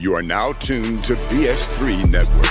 You are now tuned to BS3 Network.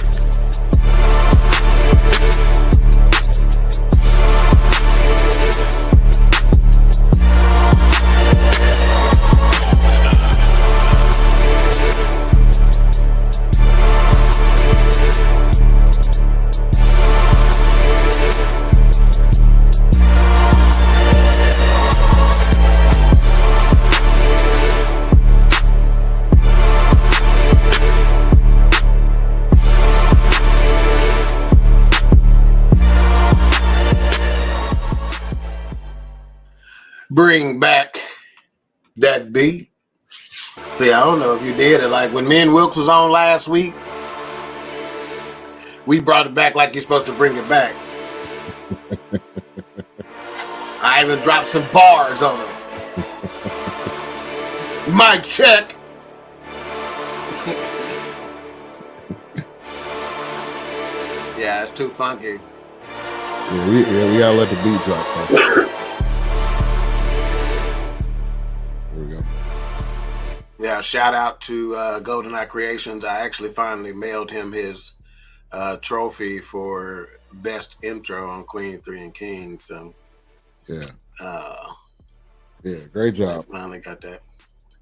Bring back that beat. See, I don't know if you did it. Like when me and Wilkes was on last week, we brought it back like you're supposed to bring it back. I even dropped some bars on it. Mic check. Yeah, it's too funky. Yeah, we gotta let the beat drop. There we go. Yeah, shout out to GoldenEye Creations. I actually finally mailed him his trophy for best intro on Queen 3 and King. So yeah, great job. I finally got that.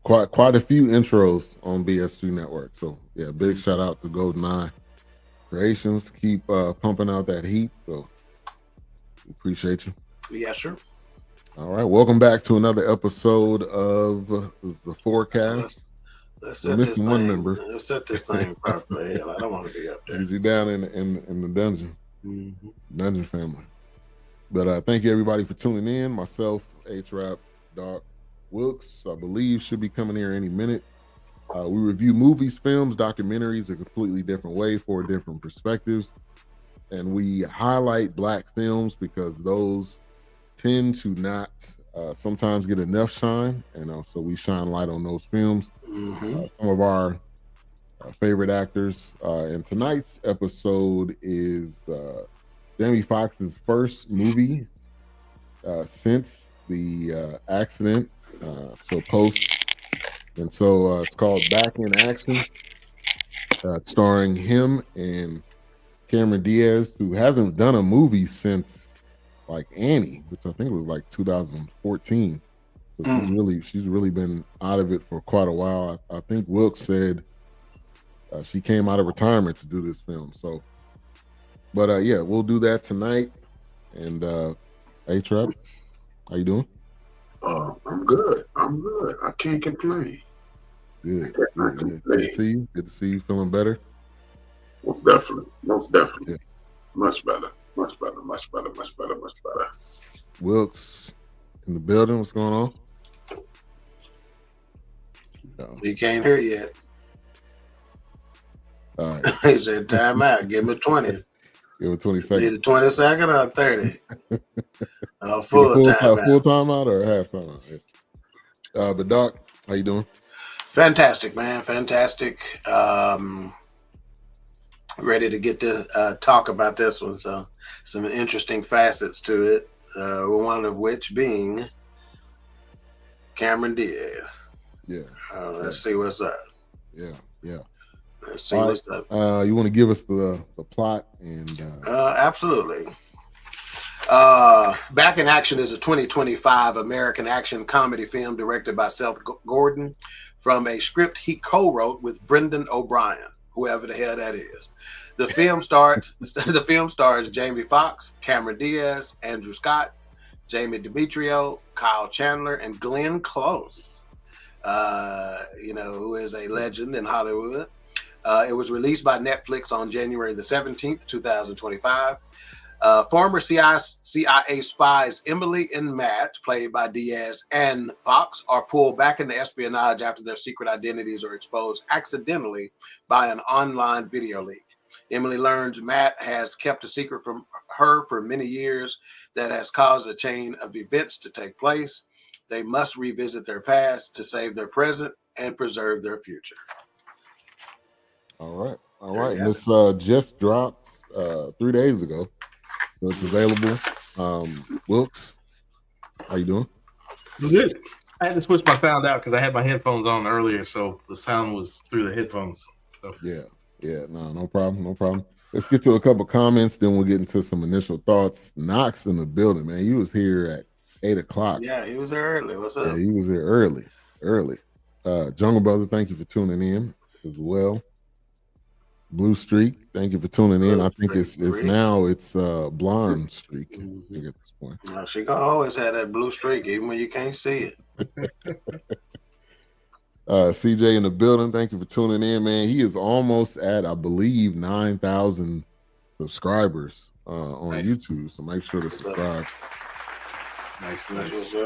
Quite a few intros on BS3 Network. So yeah, big shout out to GoldenEye Creations. Keep pumping out that heat. So appreciate you. Yes, sir. All right, welcome back to another episode of the Fourcast. Let's set this thing. One member. Let's set this thing properly. Hell, I don't want to be up there. You down in the dungeon, dungeon family. But thank you everybody for tuning in. Myself, H-Rap, Doc, Wilkes, I believe should be coming here any minute. We review movies, films, documentaries a completely different way, for different perspectives, and we highlight Black films because those tend to not sometimes get enough shine, and so we shine light on those films. Some of our favorite actors, and tonight's episode is Jamie Foxx's first movie since the accident, so post, and so it's called Back in Action, starring him and Cameron Diaz, who hasn't done a movie since like Annie, which I think was like 2014. So she's really been out of it for quite a while. I think Wilkes said she came out of retirement to do this film. So, but yeah, we'll do that tonight. And A-Trap, how you doing? I'm good. I can't complain. Good. Good to see you. Good to see you feeling better. Most definitely. Yeah. Much better. Wilkes in the building. What's going on? You can't hear yet. All right. He said, time out. Give me 20. Give it 20 seconds. Need a 20 second or 30? Full time out or half time out? Yeah. But Doc, how you doing? Fantastic, man. Fantastic. Ready to get to talk about this one. So some interesting facets to it. One of which being Cameron Diaz. Yeah. Let's see what's up. Yeah. Let's see what's up. You want to give us the plot and absolutely. Back in Action is a 2025 American action comedy film directed by Seth Gordon from a script he co-wrote with Brendan O'Brien, whoever the hell that is. The film stars Jamie Foxx, Cameron Diaz, Andrew Scott, Jamie Demetriou, Kyle Chandler, and Glenn Close. Who is a legend in Hollywood. It was released by Netflix on January the 17th, 2025. Former CIA spies Emily and Matt, played by Diaz and Fox, are pulled back into espionage after their secret identities are exposed accidentally by an online video leak. Emily learns Matt has kept a secret from her for many years that has caused a chain of events to take place. They must revisit their past to save their present and preserve their future. All right. This just dropped 3 days ago. So it's available. Wilkes, how you doing? Good. I had to switch my sound out because I had my headphones on earlier, so the sound was through the headphones. So. Yeah, no problem. Let's get to a couple comments, then we'll get into some initial thoughts. Knox in the building, man. He was here at 8:00. Yeah, he was there early. What's up? Yeah, he was here early. Jungle Brother, thank you for tuning in as well. Blue Streak, thank you for tuning in. I think it's Blonde Streak. I think at this point. No, she gonna always have that blue streak, even when you can't see it. CJ in the building, thank you for tuning in, man. He is almost at, I believe, 9,000 subscribers on YouTube. So make sure to subscribe. Nice.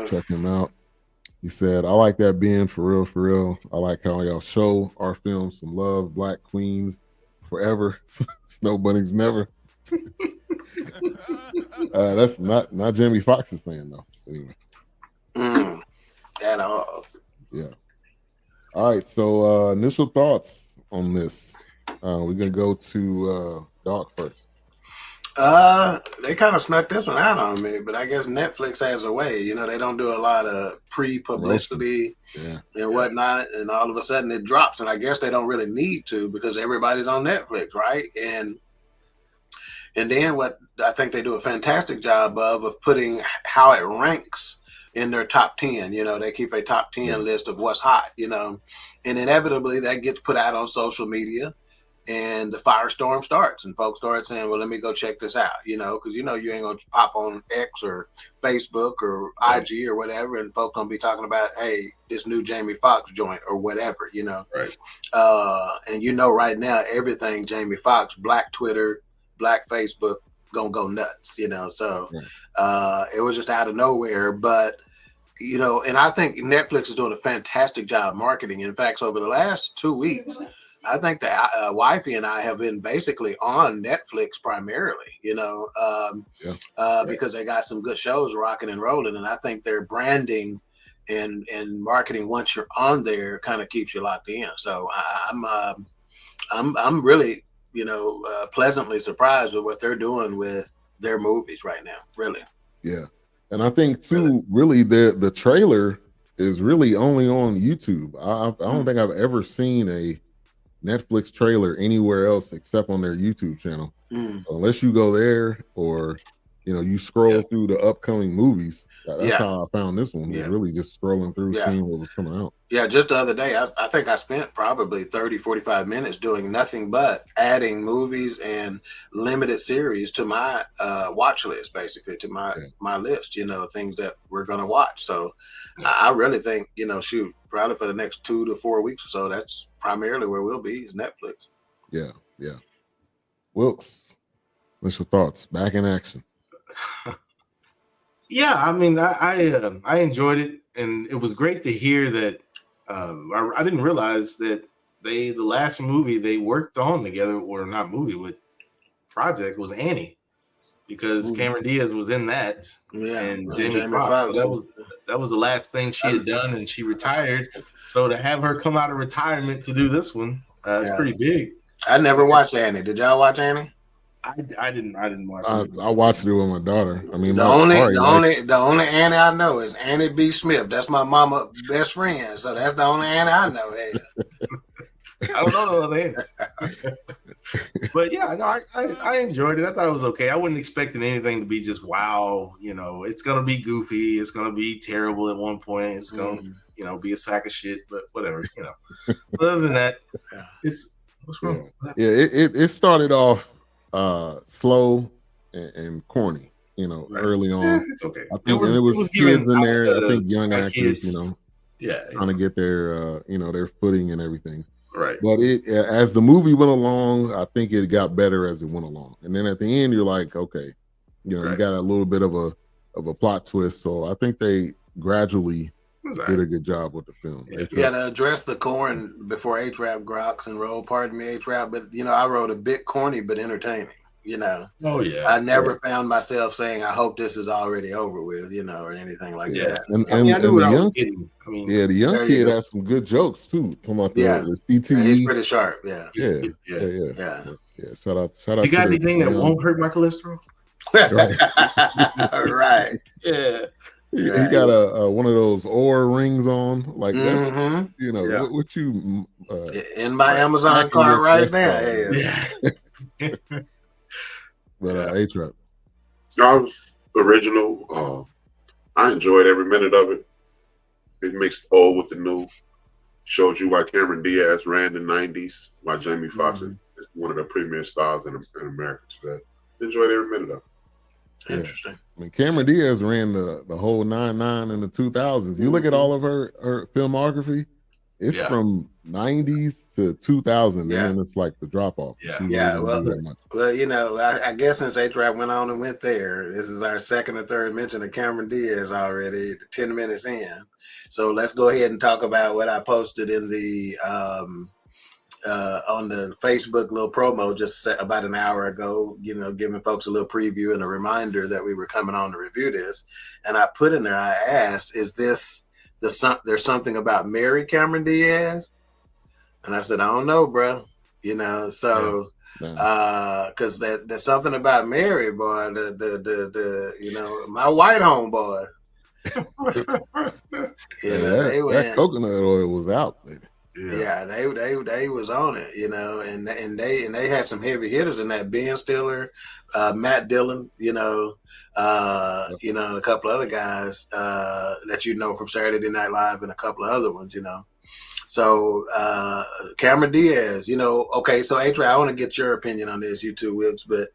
Check him out. He said, I like that being for real. I like how y'all show our films some love. Black Queens forever. Snow Bunnies never. That's not Jamie Foxx is saying though. Anyway. At all. Yeah. All right. So initial thoughts on this. We're gonna go to Doc first. They kind of snuck this one out on me, but I guess Netflix has a way. You know, they don't do a lot of pre-publicity and whatnot, and all of a sudden it drops. And I guess they don't really need to because everybody's on Netflix, right? And then what I think they do a fantastic job of putting how it ranks in their top 10. You know, they keep a top 10 list of what's hot. You know, and inevitably that gets put out on social media. And the firestorm starts, and folks start saying, "Well, let me go check this out," you know, because you ain't gonna pop on X or Facebook or IG or whatever, and folks gonna be talking about, "Hey, this new Jamie Foxx joint" or whatever, you know. Right. And right now, everything Jamie Foxx, Black Twitter, Black Facebook, gonna go nuts, you know. So it was just out of nowhere, but. You know, and I think Netflix is doing a fantastic job marketing. In fact, over the last 2 weeks, I think that wifey and I have been basically on Netflix primarily, you know, because they got some good shows rocking and rolling. And I think their branding and marketing once you're on there kind of keeps you locked in. So I'm really, pleasantly surprised with what they're doing with their movies right now. Really. Yeah. And I think too, really the trailer is really only on YouTube. I don't think I've ever seen a Netflix trailer anywhere else except on their YouTube channel. Unless you go there or you scroll through the upcoming movies. That's how I found this one. Was really just scrolling through, seeing what was coming out. Yeah, just the other day, I think I spent probably 30, 45 minutes doing nothing but adding movies and limited series to my watch list, basically, to my list, things that we're going to watch. So I really think, probably for the next 2 to 4 weeks or so, that's primarily where we'll be, is Netflix. Yeah. Wilkes, what's your thoughts? Back in action. Yeah, I mean, I enjoyed it, and it was great to hear that. I didn't realize that the last movie they worked on together, or not movie, with project, was Annie, because Cameron Diaz was in that, and Jamie Foxx. So that was the last thing she had done, and she retired. So to have her come out of retirement to do this one, is pretty big. I never watched Annie. Did y'all watch Annie? I didn't watch it. I watched it with my daughter. I mean, the only Annie I know is Annie B. Smith. That's my mama best friend. So that's the only Annie I know. I don't know the other but yeah, no, I enjoyed it. I thought it was okay. I wasn't expecting anything to be just wow. It's gonna be goofy. It's gonna be terrible at one point. It's gonna be a sack of shit. But whatever. But other than that, it's what's wrong? Yeah, it started off slow and corny, early on. It's okay. I think it was kids in there. I think young actors, trying to get their their footing and everything. Right. But as the movie went along, I think it got better as it went along. And then at the end, you're like, okay, you got a little bit of a plot twist. So I think they gradually did a good job with the film. You got to address the corn before H-Rap grocks and roll. Pardon me, H-Rap, but I wrote a bit corny but entertaining. Oh yeah. I never found myself saying, "I hope this is already over with," or anything like that. And the young kid has some good jokes too. Talking about the CTE. He's pretty sharp. Yeah. Shout out. You got anything that won't hurt my cholesterol? Right. Yeah. He got a one of those Aura rings on. Like that's Mm-hmm. what you in my Amazon cart right now. But A-Trap. I was original. I enjoyed every minute of it. It mixed old with the new. Showed you why Cameron Diaz ran the 90s, why Jamie Foxx is one of the premier stars in America today. Enjoyed every minute of it. Interesting. I mean, Cameron Diaz ran the whole 9-9 in the 2000s. You look at all of her filmography, it's from 90s to 2000, and then it's like the drop off. Well, you know, I guess since A-Trap went on and went there, this is our second or third mention of Cameron Diaz already, 10 minutes in. So let's go ahead and talk about what I posted in the on the Facebook little promo just about an hour ago, you know, giving folks a little preview and a reminder that we were coming on to review this. And I put in there, I asked, is this there's something about Mary Cameron Diaz? And I said, I don't know, bro. You know, so because there's something about Mary, boy, the you know, my white homeboy. That coconut oil was out, baby. Yeah, they was on it, you know, and they had some heavy hitters in that. Ben Stiller, Matt Dillon, you know, and a couple other guys that you know from Saturday Night Live and a couple of other ones, you know. So Cameron Diaz, you know, okay, so A-Trap, I want to get your opinion on this, you too, Wilkes, but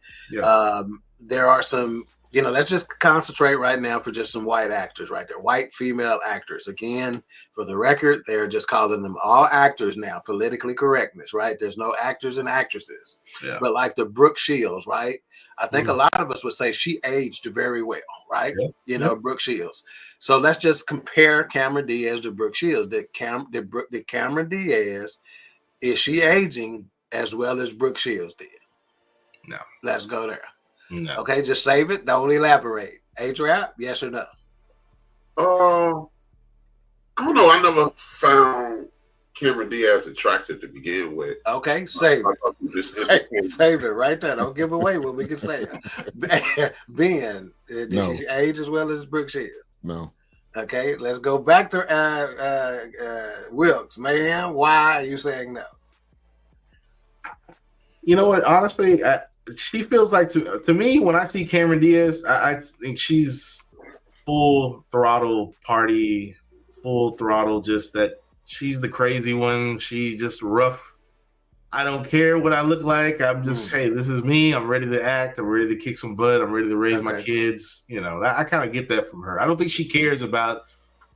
there are some, you know, let's just concentrate right now for just some white actors right there, white female actors. Again, for the record, they're just calling them all actors now, politically correctness, right? There's no actors and actresses. Yeah. But like the Brooke Shields, right? I think a lot of us would say she aged very well, right? Yeah. You know, Brooke Shields. So let's just compare Cameron Diaz to Brooke Shields. Did Cameron Diaz, is she aging as well as Brooke Shields did? No. Let's go there. No. Okay, just save it. Don't elaborate. A-Trap, yes or no? I don't know. I never found Cameron Diaz attractive to begin with. Okay, save it. Save it right there. Don't give away what we can say. Ben, did she age as well as Brooke Shields? No. Okay, let's go back to Wilkes. Man, why are you saying no? You know what? Honestly, she feels like to me when I see Cameron Diaz, I think she's full throttle party, full throttle. Just that she's the crazy one. She just rough. I don't care what I look like. I'm just hey, this is me. I'm ready to act. I'm ready to kick some butt. I'm ready to raise my kids. You know, I kind of get that from her. I don't think she cares about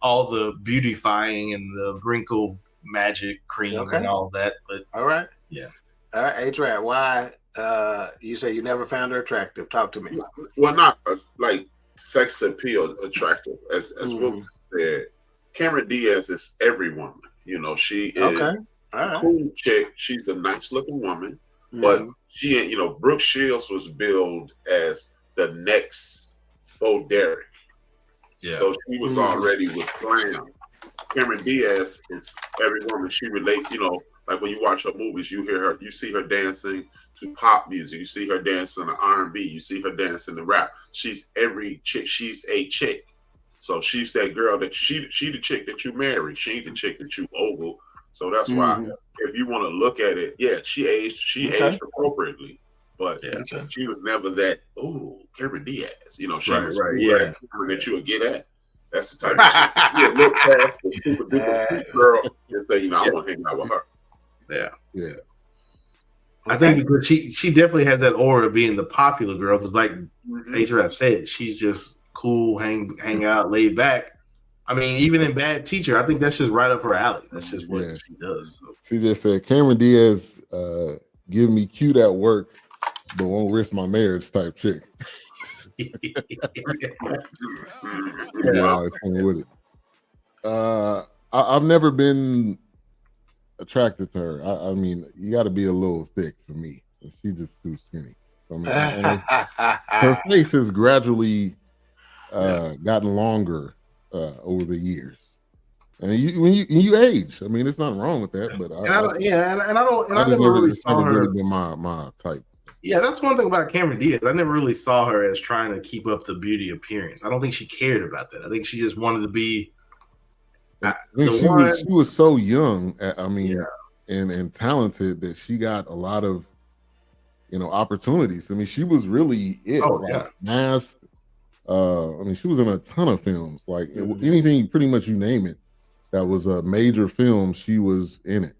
all the beautifying and the wrinkle magic cream and all that. But all right, yeah, all right. A-Trap, why? You say you never found her attractive. Talk to me. Well, not like sex appeal attractive, as Will said. Cameron Diaz is every woman. You know, she is a cool chick. She's a nice looking woman, but she ain't. You know, Brooke Shields was billed as the next Bo Derek. Yeah. So she was already with glam. Cameron Diaz is every woman she relates. You know, like when you watch her movies, you hear her, you see her dancing to pop music, you see her dancing to R&B, you see her dancing to rap. She's every chick. She's a chick. So she's that girl that she the chick that you marry. She ain't the chick that you ogle. So that's why if you want to look at it, she aged appropriately. But she was never that, Cameron Diaz. You know, she was that you would get at. That's the type of shit. You look past the super duper girl and say, you know, I want to hang out with her. Yeah. I think because she definitely has that aura of being the popular girl, because like A-Trap said, she's just cool, hang out, laid back. I mean, even in Bad Teacher, I think that's just right up her alley. That's just what she does. So. She just said, Cameron Diaz give me cute at work, but won't risk my marriage type chick. With it. I've never been attracted to her. I mean, you got to be a little thick for me. She's just too skinny. So, I mean, her face has gradually gotten longer over the years. And when you age, I mean, there's nothing wrong with that. But I never really saw her. Been my type. Yeah, that's one thing about Cameron Diaz. I never really saw her as trying to keep up the beauty appearance. I don't think she cared about that. I think she just wanted to be. I think she was so young. I mean, and talented that she got a lot of, opportunities. I mean, she was really it. Mask. I mean, she was in a ton of films. Like anything, pretty much you name it, that was a major film, she was in it.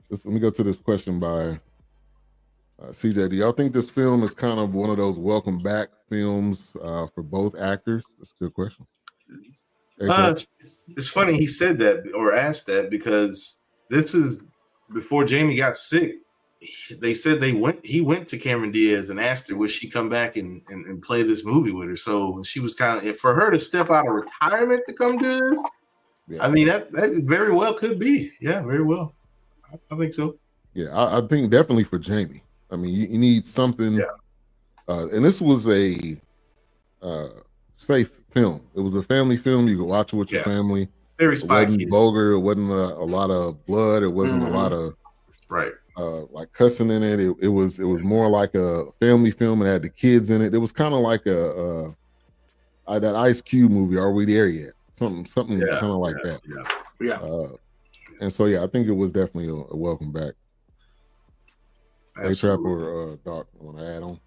Let me go to this question by CJ. Do y'all think this film is kind of one of those welcome back films for both actors? That's a good question. It's funny he said that or asked that because this is before Jamie got sick. They said he went to Cameron Diaz and asked her would she come back and play this movie with her. So she was kind of, for her to step out of retirement to come do this. Yeah. I mean that very well could be. Yeah, very well. I think so. Yeah, I think definitely for Jamie. I mean, you need something. Yeah. And this was a safe film. It was a family film. You could watch it with your family. Very spiky. It wasn't vulgar. It wasn't a lot of blood. It wasn't a lot of like cussing in it. It was more like a family film and had the kids in it. It was kind of like that Ice Cube movie. Are We There Yet? Something kind of like that. Yeah. And so I think it was definitely a welcome back. Hey, Trap or Doc, want to add on?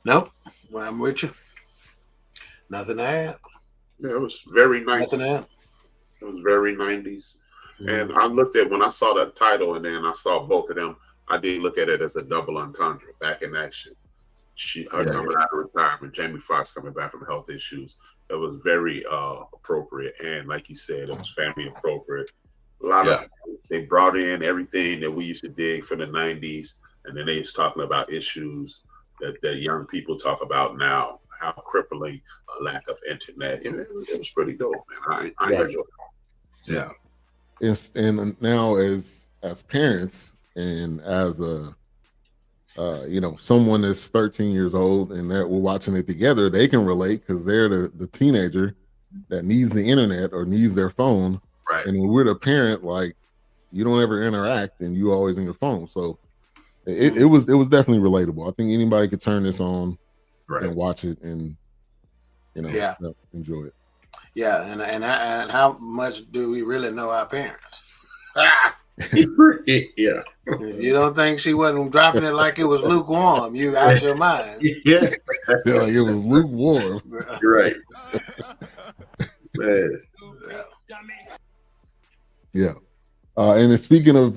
No, well, I'm with you. Nothing to add. Yeah, it was very nice. Nothing to add. It was very 90s. And I looked at when I saw the title and then I saw both of them, I did look at it as a double entendre, back in action. Her coming out of retirement, Jamie Foxx coming back from health issues. It was very appropriate. And like you said, it was family appropriate. A lot of they brought in everything that we used to dig from the 90s. And then they was talking about issues that young people talk about now, how crippling a lack of internet. And it was pretty dope, man. I enjoyed it. Yeah. And now as parents and as someone that's 13 years old and that we're watching it together, they can relate because they're the teenager that needs the internet or needs their phone. Right. And when we're the parent, like you don't ever interact and you always in your phone. So it was definitely relatable. I think anybody could turn this on and watch it and enjoy it. Yeah, and how much do we really know our parents? Yeah. If you don't think she wasn't dropping it like it was lukewarm, you out your mind. Yeah. Like it was lukewarm. You're right. Man. Yeah. And then speaking of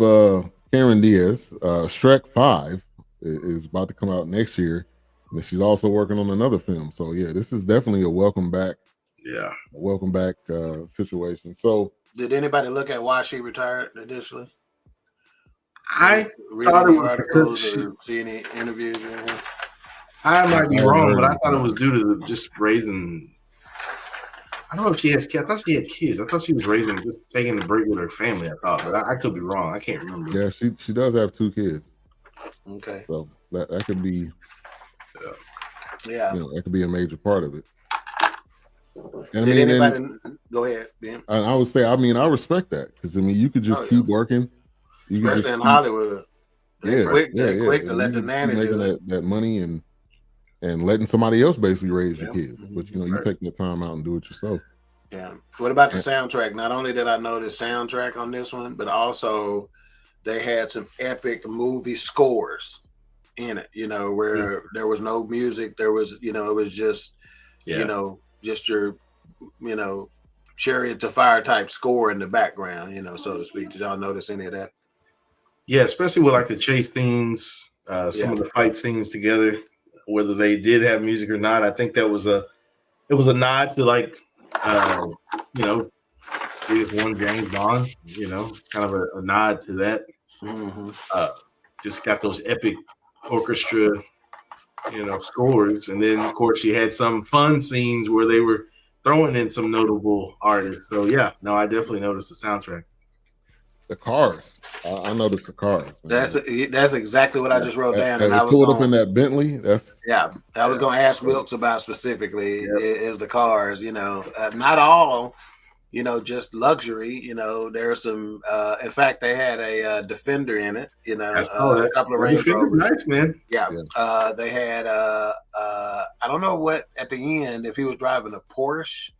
Cameron Diaz, Shrek 5 is about to come out next year. And she's also working on another film. So yeah, this is definitely a welcome back. Yeah. Welcome back situation. So did anybody look at why she retired initially? I thought it was articles or see any interviews or anything? I might be wrong, but I thought it was due to just raising. I don't know if she has kids. I thought she had kids. I thought she was raising, just taking a break with her family. I thought, but I could be wrong. I can't remember. Yeah, she does have 2 kids. Okay, so that could be. Yeah, that could be a major part of it. And did anybody go ahead, Ben? I would say, I respect that because you could just keep working. Especially in Hollywood. Quick to let the nanny making do it. that money and letting somebody else basically raise your kids. But you take the time out and do it yourself. Yeah. What about the soundtrack? Not only did I know the soundtrack on this one, but also they had some epic movie scores in it, where there was no music. There was, it was just, just your, Chariot to Fire type score in the background, so to speak. Did y'all notice any of that? Yeah, especially with like the chase scenes, some of the fight scenes together, whether they did have music or not. I think that was a nod to like, James Bond, kind of a nod to that. Mm-hmm. Just got those epic orchestra, scores. And then of course you had some fun scenes where they were throwing in some notable artists. So yeah, no, I definitely noticed the soundtrack. The cars. I noticed the cars. That's exactly what I just wrote down. And I was pulled up in that Bentley. I was going to ask Wilkes about specifically is the cars. Not all, just luxury. There's some. In fact, they had a Defender in it. A couple of Range Rovers. Nice, man. Yeah. They had. I don't know what at the end if he was driving a Porsche.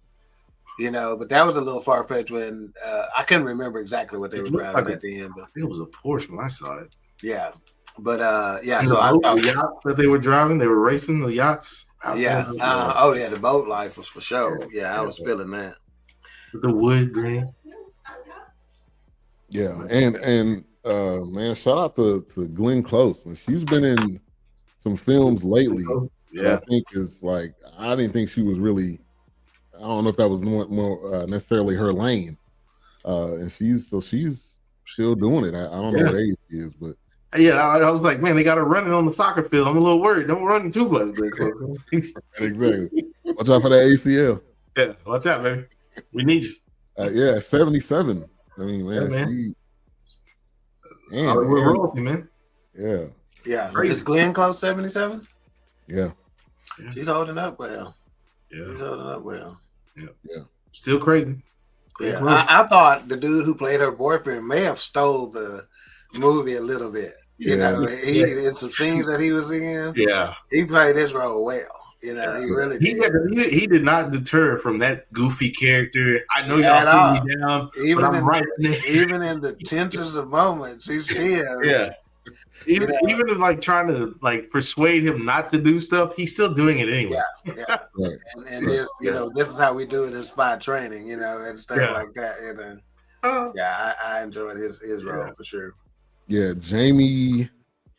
But that was a little far fetched when I couldn't remember exactly what they were driving at the end. But it was a Porsche when I saw it. Yeah, but yeah. And so I thought the yacht that they were driving, they were racing the yachts. Yeah. The boat life was for sure. Yeah, I was feeling that. With the wood grain. Yeah, and man, shout out to Glenn Close. She's been in some films lately. Yeah, I think is like I didn't think she was really. I don't know if that was more necessarily her lane. And she's still doing it. I don't know what age she is, but yeah, I was like, man, they got her running on the soccer field. I'm a little worried. Don't run too much. Exactly. Watch out for that ACL. Yeah, watch out, baby. We need you. 77. I mean, man. We're royalty, man. Yeah. Yeah. Is Glenn Close 77? Yeah. She's holding up well. Yeah. She's holding up well. Yeah. Still crazy. Yeah. I thought the dude who played her boyfriend may have stole the movie a little bit. He in some scenes that he was in. Yeah. He played his role well. He really did. He did not deter from that goofy character. I know y'all put me down, but I'm right there. Even in the tensest of moments, he's still Even if like trying to like persuade him not to do stuff, he's still doing it anyway. Yeah. Right. And this, this is how we do it in spy training, and stuff like that. And I enjoyed his role for sure. Yeah, Jamie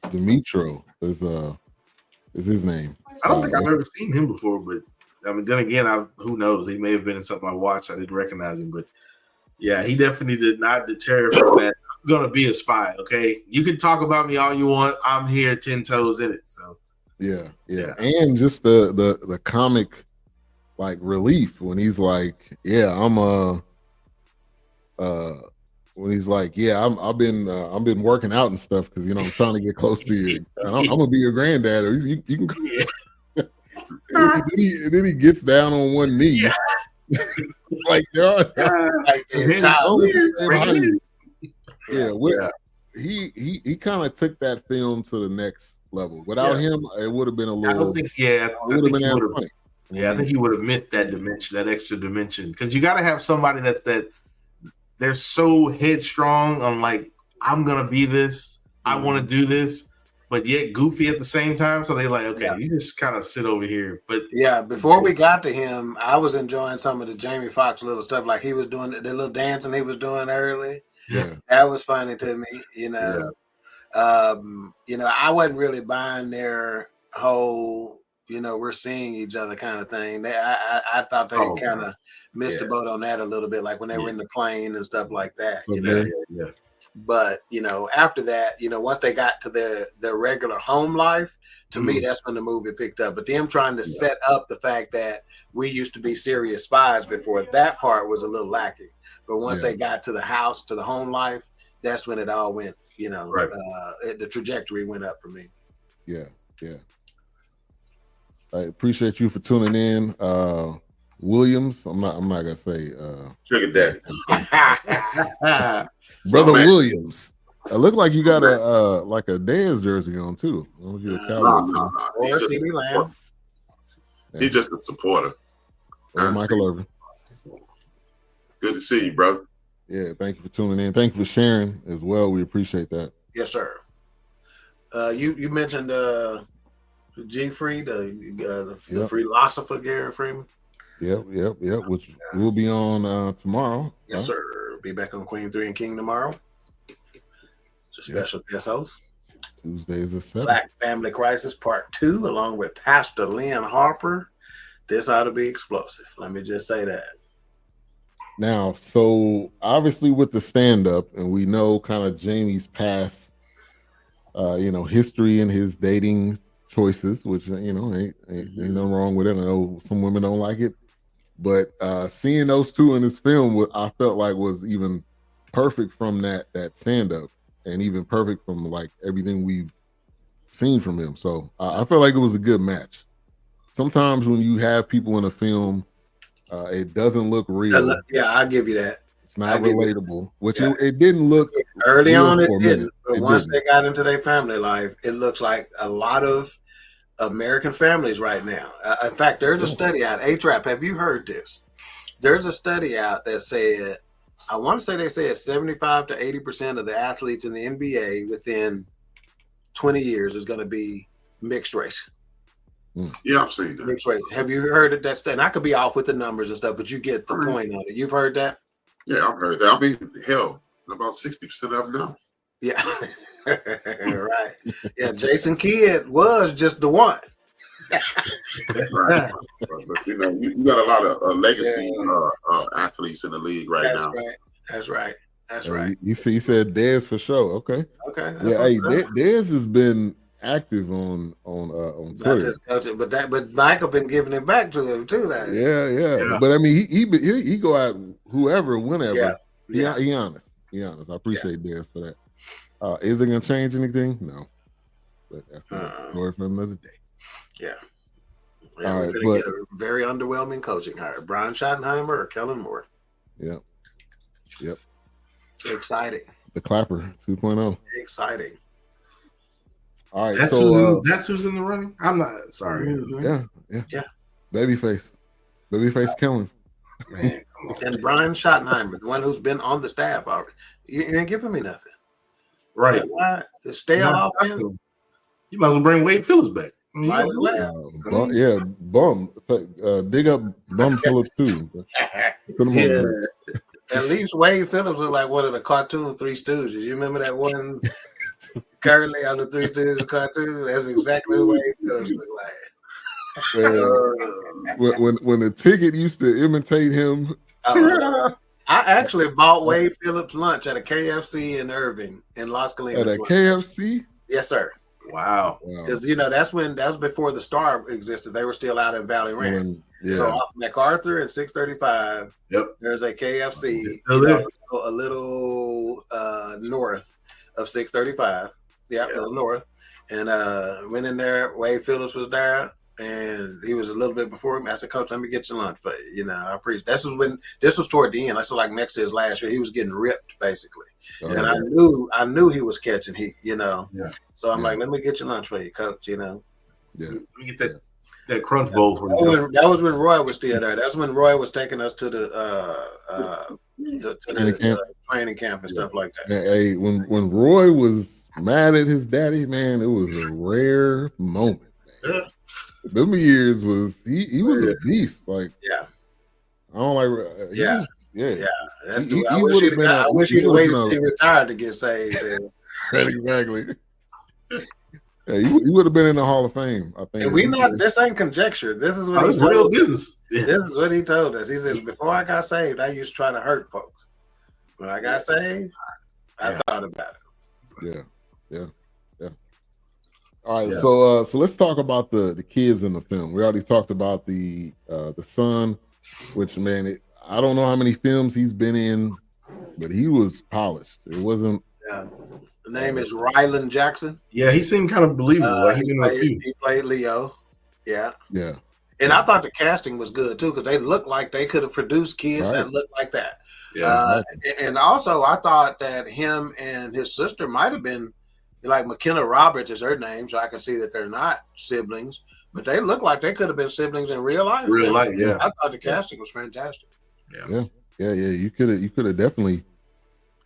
Demetriou is his name. I don't think I've ever seen him before, but I mean, then again, who knows? He may have been in something I watched. I didn't recognize him, but yeah, he definitely did not deter from that. I'm gonna be a spy, okay? You can talk about me all you want. I'm here 10 toes in it. So yeah. And just the comic like relief when he's like, when he's like, I've been working out and stuff because I'm trying to get close to you. And I'm gonna be your granddad, or you can. And then he gets down on one knee, like he kind of took that film to the next level. Without him, it would have been a little. I don't think. Yeah, I think he would have missed that dimension, that extra dimension, because you got to have somebody that they're so headstrong on like, I'm gonna be this, I want to do this, but yet goofy at the same time. So they're like, okay, you just kind of sit over here. But before we got to him, I was enjoying some of the Jamie Foxx little stuff, like he was doing the little dancing he was doing early. Yeah, that was funny to me. I wasn't really buying their whole, we're seeing each other kind of thing. I thought they kind of missed the boat on that a little bit, like when they were in the plane and stuff like that. But after that, once they got to their regular home life, to me, that's when the movie picked up. But them trying to set up the fact that we used to be serious spies before, that part was a little lacking. But once they got to the house, to the home life, that's when it all went. The trajectory went up for me. Yeah. I appreciate you for tuning in. Williams, I'm not gonna say Sugar Daddy. Brother Williams. It looked like you got a Diaz jersey on too. He's just a supporter. Michael Irvin. Good to see you, brother. Yeah, thank you for tuning in. Thank you for sharing as well. We appreciate that. Yes, sir. You mentioned G Free, the philosopher Gary Freeman. Yep. Which will be on tomorrow. Yes, sir. Be back on Queen 3 and King tomorrow. It's a special guest host. Tuesdays at 7. Black Family Crisis Part 2, along with Pastor Lynn Harper. This ought to be explosive. Let me just say that. Now, so obviously with the stand-up, and we know kind of Jamie's past, history and his dating choices, which ain't nothing wrong with it. I know some women don't like it, but seeing those two in this film, I felt like was even perfect from that stand-up, and even perfect from like everything we've seen from him. So I felt like it was a good match. Sometimes when you have people in a film It doesn't look real. Yeah, I'll give you that. It's not relatable, which yeah. it didn't look early on. It didn't, but once didn't. they got into their family life, it looks like a lot of American families right now. In fact, there's a study out. A-Trap, have you heard this? There's a study out that said, I want to say they said 75 to 80% of the athletes in the NBA within 20 years is going to be mixed race. Yeah, I've seen that. Mixed race. Have you heard of that study? And I could be off with the numbers and stuff, but you get the point on it. You've heard that? Yeah, I've heard that. I mean, hell, about 60% of them now. Yeah. Right. Yeah, Jason Kidd was just the one. Right. But you know, you got a lot of legacy athletes in the league right now. That's right. You see, he said Diaz for sure. Okay. Yeah. Hey, Diaz has been active on Twitter. Not just coaching, but Michael been giving it back to him too. That Yeah. But I mean, he go at whoever, whenever. Yeah. He honest. I appreciate Diaz for that. Is it gonna change anything? No. But that's a story for another day. Yeah. All we're right, gonna get a very underwhelming coaching hire. Brian Schottenheimer or Kellen Moore. Yep. Exciting. The Clapper 2.0. Exciting. All right, that's who's in the running. I'm not sorry. Yeah. Babyface Kellen. Man, come on. And Brian Schottenheimer, the one who's been on the staff already. You ain't giving me nothing. Right. Stay off him. You might as well bring Wade Phillips back. Bum. Dig up Bum Phillips too. Put him on. At least Wade Phillips was like one of the cartoon Three Stooges. You remember that one currently on the Three Stooges cartoon? That's exactly who Wade Phillips looked like. When the ticket used to imitate him. I actually bought Wade Phillips lunch at a KFC in Irving in Las Colinas. At a KFC? Yes, sir. Wow. Because that was before the Star existed. They were still out in Valley Ranch. So off MacArthur and 635, there's a KFC a little north of 635. A little north. And went in there. Wade Phillips was there, and he was a little bit before me. I said, Coach, let me get your lunch for you. You know, I appreciate. This was toward the end. I saw like next to his last year, he was getting ripped basically, and I knew he was catching heat. You know, so I'm like, let me get your lunch for you, Coach. You know, let me get that crunch bowl for you. That was when Roy was still there. That's when Roy was taking us to the training camp and stuff like that. Hey, when Roy was mad at his daddy, man, it was a rare moment. Man. Them years was he was a beast. Like I don't like That's I wish he'd waited until he retired to get saved. Exactly. Yeah, he would have been in the Hall of Fame, I think. And this ain't conjecture. This is what he told us. This is what he told us. He says, before I got saved, I used to try to hurt folks. When I got saved, I thought about it. Yeah. All right, so let's talk about the kids in the film. We already talked about the son, which, man, I don't know how many films he's been in, but he was polished. It wasn't. Yeah. The name is Ryland Jackson. Yeah, he seemed kind of believable. He played Leo. Yeah. Yeah. And I thought the casting was good too, because they looked like they could have produced kids that looked like that. Yeah. And also, I thought that him and his sister might have been, like McKenna Roberts is her name, so I can see that they're not siblings, but they look like they could have been siblings in real life. Yeah. I thought the casting was fantastic. Yeah. You could have definitely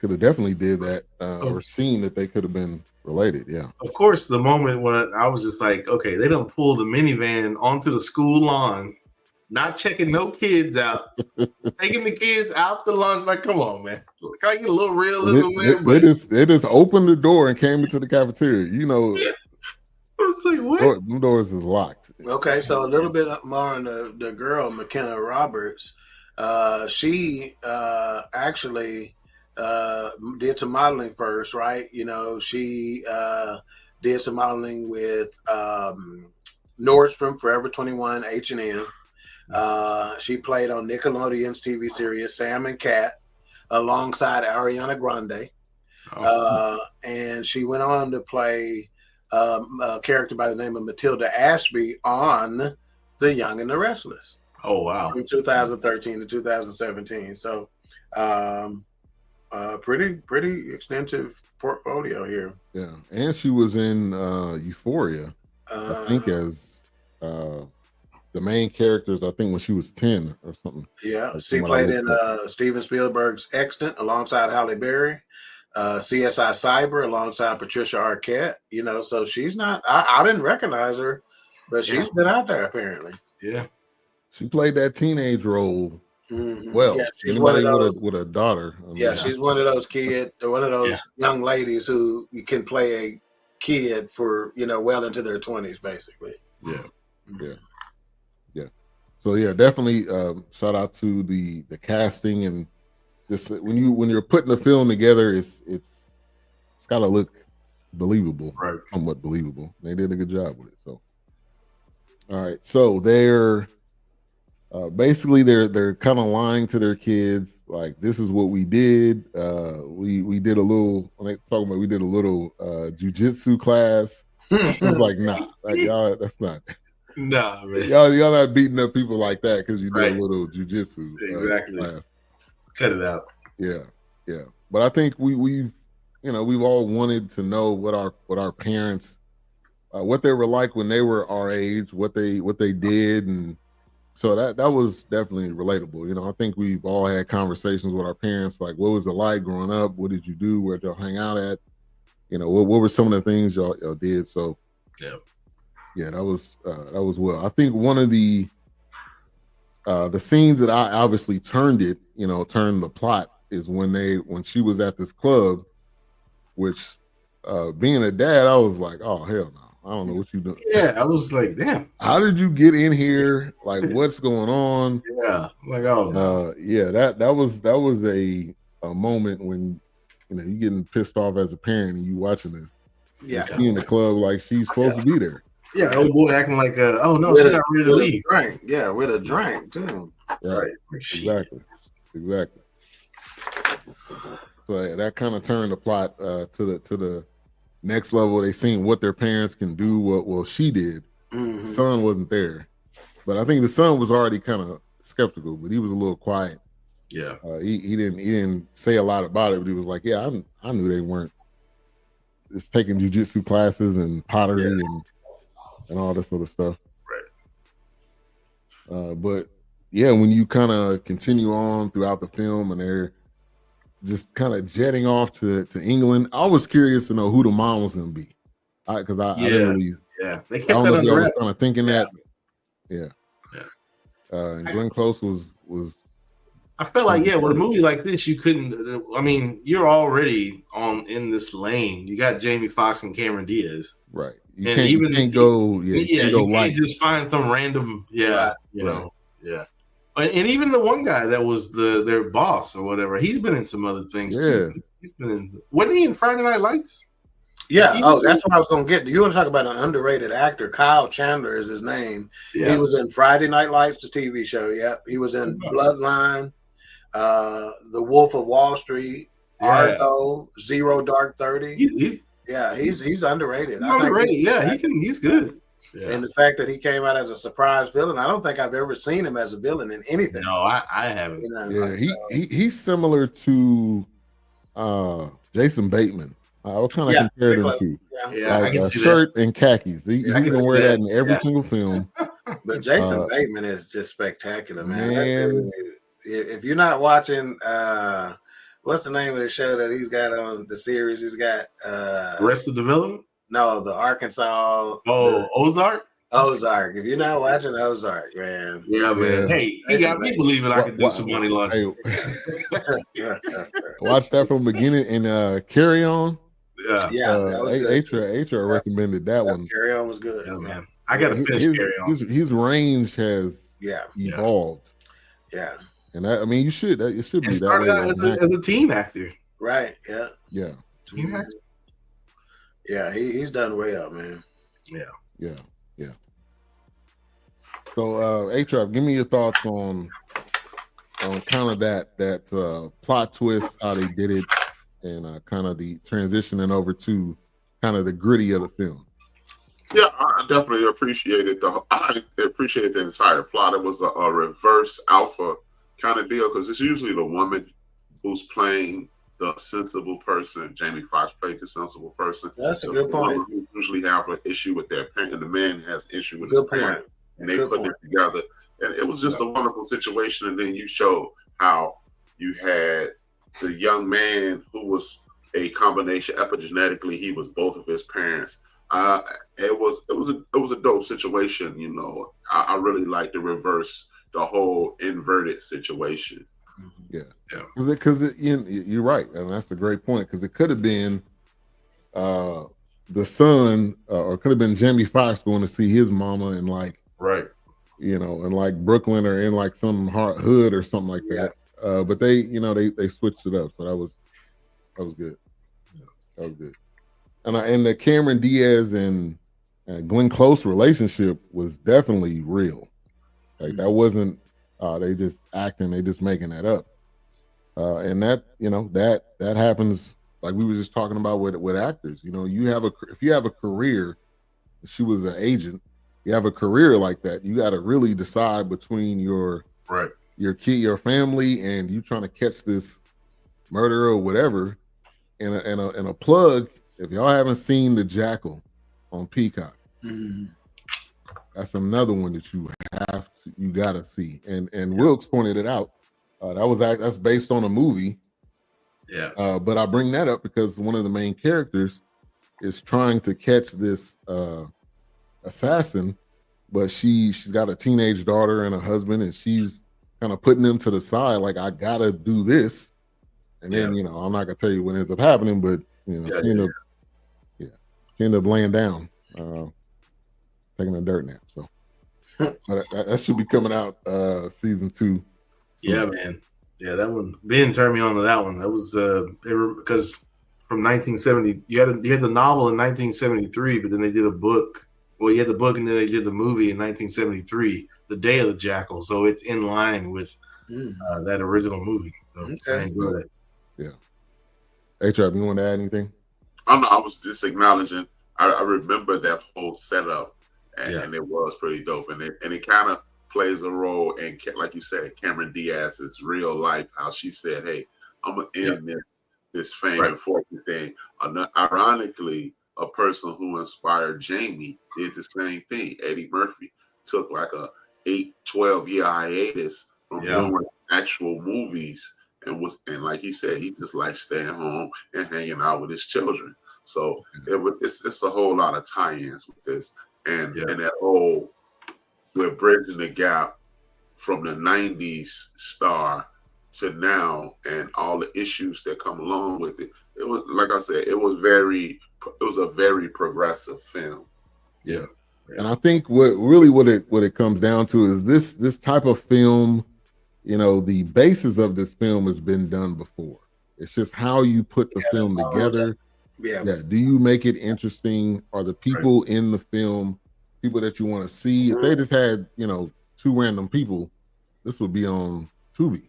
did that or seen that they could have been related. Yeah. Of course, the moment when I was just like, okay, they don't pull the minivan onto the school lawn, not checking no kids out, taking the kids out the lawn. Like, come on, man. Can I get a little realism, man? They just opened the door and came into the cafeteria. You know, I was like, what? The doors is locked. Okay, so a little bit more on the girl, McKenna Roberts. She actually did some modeling first, right? You know, she did some modeling with Nordstrom, Forever 21, H&M. She played on Nickelodeon's TV series Sam and Cat alongside Ariana Grande. And she went on to play a character by the name of Matilda Ashby on The Young and the Restless. Oh wow! From 2013 to 2017. So, pretty extensive portfolio here. Yeah, and she was in Euphoria, I think, as the main characters. I think when she was 10 or something. Yeah, she played in Steven Spielberg's Extant alongside Halle Berry, CSI Cyber alongside Patricia Arquette. You know, so she's not. I didn't recognize her, but she's been out there apparently. Yeah, she played that teenage role. Mm-hmm. Well, yeah, she's anybody one of those, with a daughter. she's one of those kids, or one of those young ladies who can play a kid for well into their 20s, basically. Yeah, yeah. So yeah, definitely shout out to the casting, and this when you're putting the film together, it's got to look believable, right? Somewhat believable. They did a good job with it. So, all right, so they're basically they're kind of lying to their kids, like, this is what we did. We did a little. When they talking about, we did a little jujitsu class. I was like, nah, like y'all, that's not. Nah, man. Y'all not beating up people like that because you did a little jujitsu. Exactly. Class. Cut it out. Yeah. But I think we've all wanted to know what our parents, what they were like when they were our age, what they did, and so that was definitely relatable. You know, I think we've all had conversations with our parents, like, what was it like growing up? What did you do? Where'd y'all hang out at? You know, what were some of the things y'all did? So yeah, that was well. I think one of the scenes that I obviously turned the plot is when she was at this club, which being a dad, I was like, oh hell no, I don't know what you doing. Yeah, I was like, damn, how did you get in here? Like, what's going on? Yeah, like, oh no. Yeah, that was a moment when you're getting pissed off as a parent and you watching this. Yeah, she in the club like she's supposed to be there. Yeah, old boy acting like, oh no, she got ready to leave. Drink. Yeah, with a drink too. Right. Exactly. So that kind of turned the plot to the next level. They seen what their parents can do. What she did. Mm-hmm. The son wasn't there, but I think the son was already kind of skeptical, but he was a little quiet. Yeah. He didn't say a lot about it, but he was like, yeah, I knew they weren't just taking jujitsu classes and pottery and all this other stuff. Right. But yeah, when you kind of continue on throughout the film and they're just kind of jetting off to England, I was curious to know who the mom was going to be. Because I didn't really. Yeah, they kept I don't that know if on y'all the was kind of thinking that. Yeah. And Glenn Close was. I felt like, with a movie like this, you couldn't. I mean, you're already in this lane. You got Jamie Foxx and Cameron Diaz, right? You can't go just find some random, And even the one guy that was their boss or whatever, he's been in some other things too. He's been wasn't he in Friday Night Lights? Yeah. That's what I was going to get. You want to talk about an underrated actor? Kyle Chandler is his name. Yeah. He was in Friday Night Lights, the TV show. Yep. He was in Bloodline, The Wolf of Wall Street, Argo, Zero Dark 30. He's underrated. He's underrated. He's good. Yeah. And the fact that he came out as a surprise villain, I don't think I've ever seen him as a villain in anything. No, I haven't. He's similar to Jason Bateman. I would kind of compare them to. Like a shirt and khakis. He can wear that in every single film. But Jason Bateman is just spectacular, man. If you're not watching, what's the name of the show that he's got on the series? He's got Arrested Development. No, the Arkansas. Ozark. Ozark. If you're not watching Ozark, man. Yeah, man. Hey, he got me believing I could do some money laundering. Watch that from the beginning and Carry On. Yeah, that was good. HR recommended that one. Carry On was good. Yeah, man. I got to finish Carry On. His range has evolved. Yeah. And you should. It should be started that way. Out as a teen actor. Right. Yeah. Yeah. Teen actor. Yeah, he's done well, man. Yeah. So, A-Trap, give me your thoughts on kind of that plot twist, how they did it, and kind of the transitioning over to kind of the gritty of the film. Yeah, I definitely appreciated I appreciated the entire plot. It was a reverse alpha kind of deal because it's usually the woman who's playing the sensible person. Jamie Foxx played the sensible person. That's a good point. Woman who usually have an issue with their parent, and the man has issue with Good his parent, and they Good put point. it together. And it was just a wonderful situation. And then you show how you had the young man who was a combination epigenetically. He was both of his parents. It was a dope situation. You know, I really like to reverse the whole inverted situation. Yeah, because you're right, and that's a great point. Because it could have been the son, or could have been Jamie Foxx going to see his mama in like in like Brooklyn or in like some hood or something like that. But they switched it up, so that was good. That was good. And the Cameron Diaz and Glenn Close relationship was definitely real. Like that wasn't they just acting, they just making that up. And that that happens, like we were just talking about with actors. You know, if you have a career, she was an agent, you have a career like that, you got to really decide between your kid, your family, and you trying to catch this murderer or whatever. And a plug. If y'all haven't seen The Jackal on Peacock, that's another one that you gotta see. And Wilkes pointed it out. That's based on a movie. Yeah. But I bring that up because one of the main characters is trying to catch this assassin, but she's got a teenage daughter and a husband, and she's kind of putting them to the side, like, I gotta do this. And then I'm not gonna tell you what ends up happening, but she ended up laying down, taking a dirt nap. So that should be coming out season 2. Yeah, man. Yeah, that one. Ben turned me on to that one. That was because from 1970, you had the novel in 1973, but then they did a book. Well, you had the book, and then they did the movie in 1973, The Day of the Jackal. So it's in line with that original movie. So I enjoyed it. Yeah. H-Rap, you want to add anything? I was just acknowledging. I remember that whole setup, and it was pretty dope. And it kind of plays a role in, like you said, Cameron Diaz's real life. How she said, "Hey, I'm gonna end this fame and fortune thing." Ironically, a person who inspired Jamie did the same thing. Eddie Murphy took like a 8-12 year hiatus from doing actual movies. And like he said, he just likes staying home and hanging out with his children. So it's a whole lot of tie-ins with this, and that whole, we're bridging the gap from the 90s star to now, and all the issues that come along with it. It was, like I said, it was a very progressive film. Yeah, and I think what it comes down to is this type of film. You know, the basis of this film has been done before. It's just how you put the film together. Yeah. Do you make it interesting? Are the people in the film people that you want to see? If they just had, 2 random people, this would be on Tubi.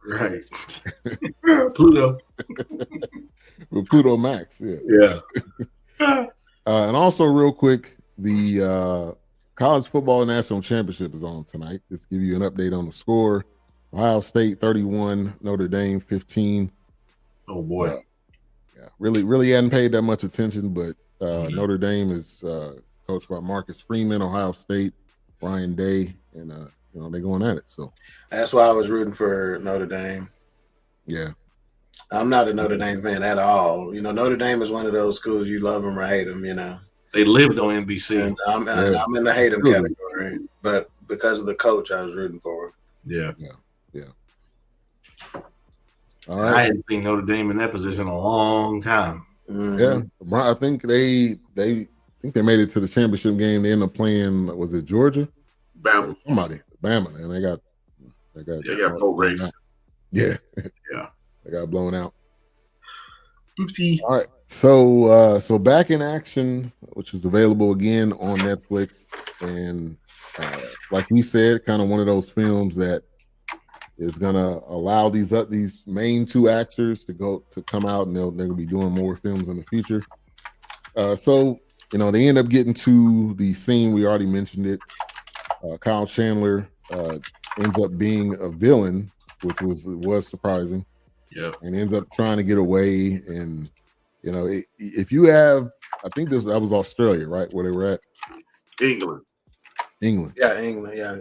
Right. Pluto. With Pluto Max. Yeah. And also, real quick, the College Football National Championship is on tonight. Just give you an update on the score. Ohio State 31, Notre Dame 15. Oh boy. Really hadn't paid that much attention, but Notre Dame is coached by Marcus Freeman. Ohio State, Ryan Day, and they're going at it. So that's why I was rooting for Notre Dame. Yeah. I'm not a Notre Dame fan at all. Notre Dame is one of those schools you love them or hate them, They lived on NBC. And I'm in the hate them category, but because of the coach, I was rooting for him. Yeah. All right. I hadn't seen Notre Dame in that position in a long time. Mm-hmm. Yeah, I think they made it to the championship game. They ended up playing. Was it Georgia? Bama. Somebody, Bama, and they got boat race. Yeah. They got blown out. Oopsie. All right. So Back in Action, which is available again on Netflix, and like we said, kind of one of those films that is gonna allow these main 2 actors to come out, and they're gonna be doing more films in the future. So they end up getting to the scene. We already mentioned it. Kyle Chandler ends up being a villain, which was surprising. Yeah, and ends up trying to get away. And if you have, I think that was Australia, right, where they were at. England. Yeah, England. Yeah.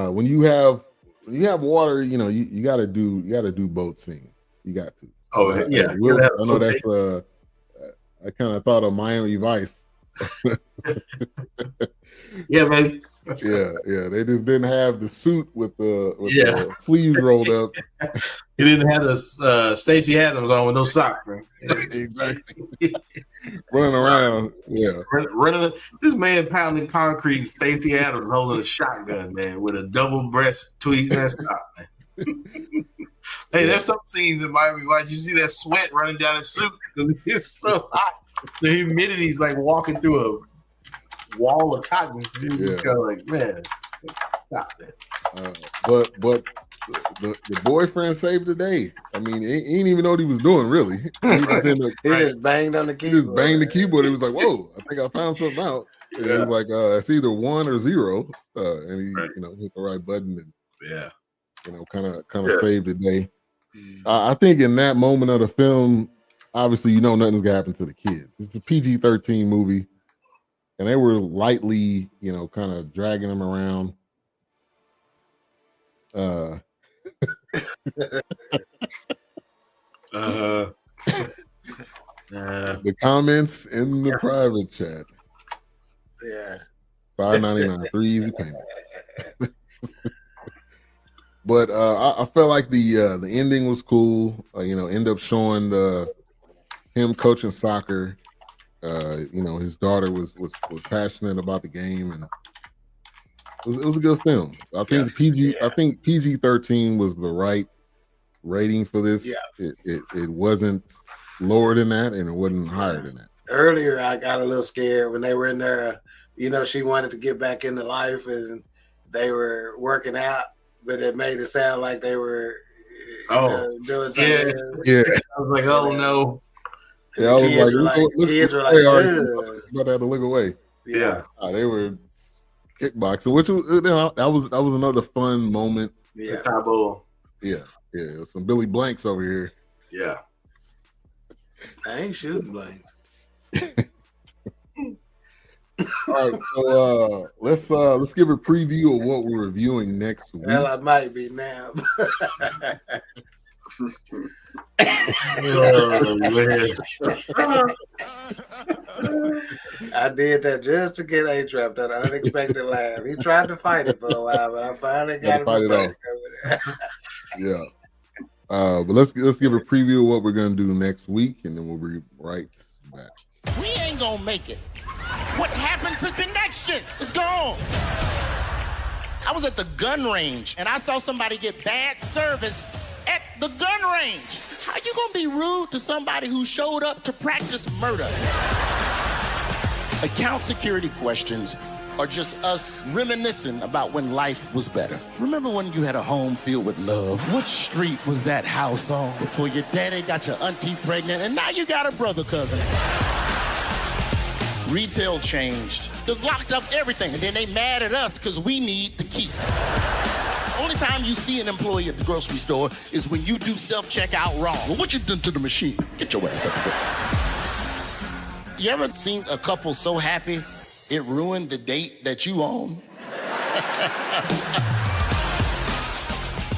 When you have water, you got to do boat scenes. You got to. Oh yeah. I know that's I kind of thought of Miami Vice. Yeah, baby. Yeah. They just didn't have the suit with the sleeves rolled up. He didn't have the Stacey Adams on with no socks, man. Exactly. Running around. Yeah. Running. This man pounding concrete and Stacey Adams holding a shotgun, man, with a double breast tweed vest top, man. Hey, there's some scenes in Miami Vice. You see that sweat running down his suit because it's so hot. The humidity's like walking through a wall of cotton. You're just kind of like, man, stop that. But the boyfriend saved the day. I mean, he didn't even know what he was doing, really. He just banged on the keyboard. He just banged the keyboard. He was like, whoa, I think I found something out. And he was like, it's either 1 or 0. And he, hit the right button and, kind of saved the day. I think in that moment of the film, obviously, nothing's gonna happen to the kids. It's a PG-13 movie, and they were lightly, kind of dragging them around. The comments in the private chat. Yeah. $5.99, 3 easy payments. But I felt like the ending was cool. End up showing him coaching soccer. His daughter was passionate about the game, and it was a good film. I think PG-13 was the right rating for this. Yeah. It wasn't lower than that, and it wasn't higher than that. Earlier, I got a little scared when they were in there. She wanted to get back into life, and they were working out. But it made it sound like they were doing something. Yeah. I was like, oh no. Yeah, I was like, kids were like, about to have to look away. Yeah. They were kickboxing, which was that was another fun moment. Yeah. Tabo. Yeah. Some Billy Blanks over here. Yeah. I ain't shooting blanks. All right, so let's give a preview of what we're reviewing next week. Well, I might be now. Oh, man. I did that just to get A-Trap that unexpected laugh. He tried to fight it for a while, but I finally got him fight it off. Yeah. But let's give a preview of what we're gonna do next week, and then we'll be right back. We ain't gonna make it. What happened to connection? It's gone. I was at the gun range and I saw somebody get bad service at the gun range. How you gonna be rude to somebody who showed up to practice murder? Account security questions are just us reminiscing about when life was better. Remember when you had a home filled with love? What street was that house on before your daddy got your auntie pregnant and now you got a brother cousin? Retail changed. They locked up everything, and then they mad at us because we need to keep. Only time you see an employee at the grocery store is when you do self-checkout wrong. Well, what you done to the machine? Get your ass up here. You ever seen a couple so happy it ruined the date that you own?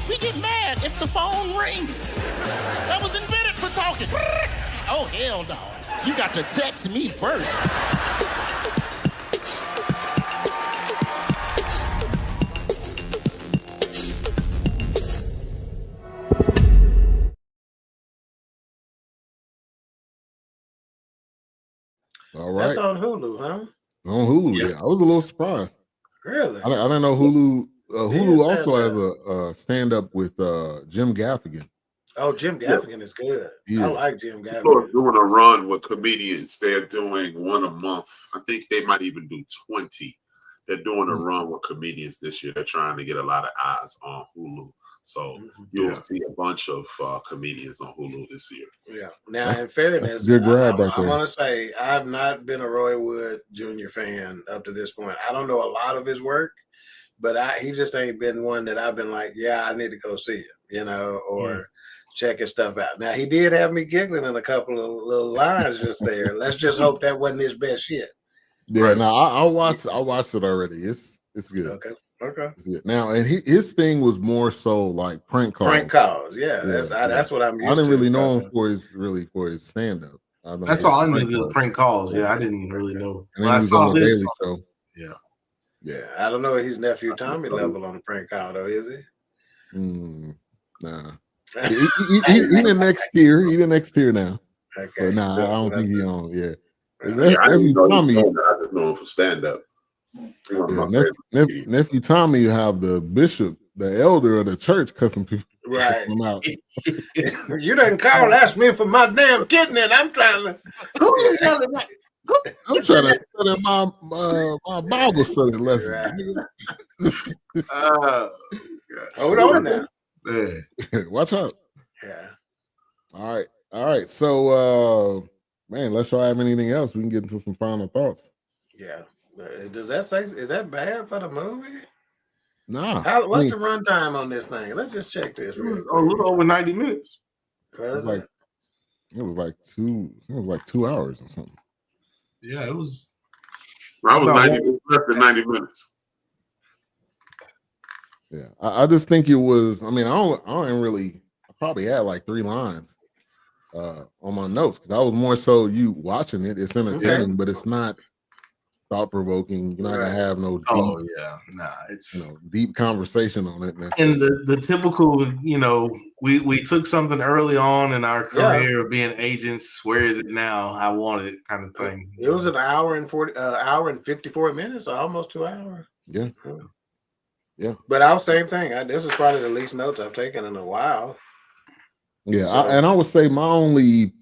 We get mad if the phone rings. That was invented for talking. Oh, hell no. You got to text me first. All right. That's on Hulu, huh? On Hulu, yeah. I was a little surprised. Really? I didn't know Hulu. Hulu also has a stand-up with Jim Gaffigan. Oh, Jim Gaffigan is good. I like Jim Gaffigan. People are doing a run with comedians. They're doing one a month. I think they might even do 20. They're doing a run with comedians this year. They're trying to get a lot of eyes on Hulu. So you'll see a bunch of comedians on Hulu this year. Yeah. Now, in fairness, good grab right I there. want to say I have not been a Roy Wood Jr. fan up to this point. I don't know a lot of his work, but he just ain't been one that I've been like, yeah, I need to go see it, or check his stuff out. Now, he did have me giggling in a couple of little lines just there. Let's just hope that wasn't his best shit. Yeah, right. Now I watched it already. It's good. Okay. It's good. Now, and his thing was more so like prank calls. Prank calls, yeah. That's what I'm used to. I didn't really know him for his stand up. That's all I knew, the prank calls. Yeah, I didn't really know. And then he was on the Daily Show. Yeah. I don't know his nephew Tommy level on the prank call though, is he? Nah. he the next tier. He the next tier now. Okay. But nah, I don't think he on. Yeah. I just know him for stand up. Nephew Tommy, you have the bishop, the elder of the church, cussing people out. You didn't ask me for my damn kidney, and I'm trying to. I'm trying to study my Bible study lesson. Hold on now. Watch out. Yeah. All right. So, man, unless y'all have anything else, we can get into some final thoughts. Yeah. Does that say, is that bad for the movie? Nah. What's the runtime on this thing? Let's just check this. A little over 90 minutes. It was like 2 hours or something. Yeah, it was. I was less than 90 minutes. Yeah, I just think it was. I mean, I probably had like 3 lines on my notes because I was more so you watching it. It's entertaining, but it's not thought provoking. You're not gonna have no deep, it's deep conversation on it. And the typical, we took something early on in our career of being agents. Where is it now? I want it, kind of thing. It was an hour and 54 minutes, or almost 2 hours. Yeah. Yeah. But same thing. This is probably the least notes I've taken in a while. Yeah, I would say my only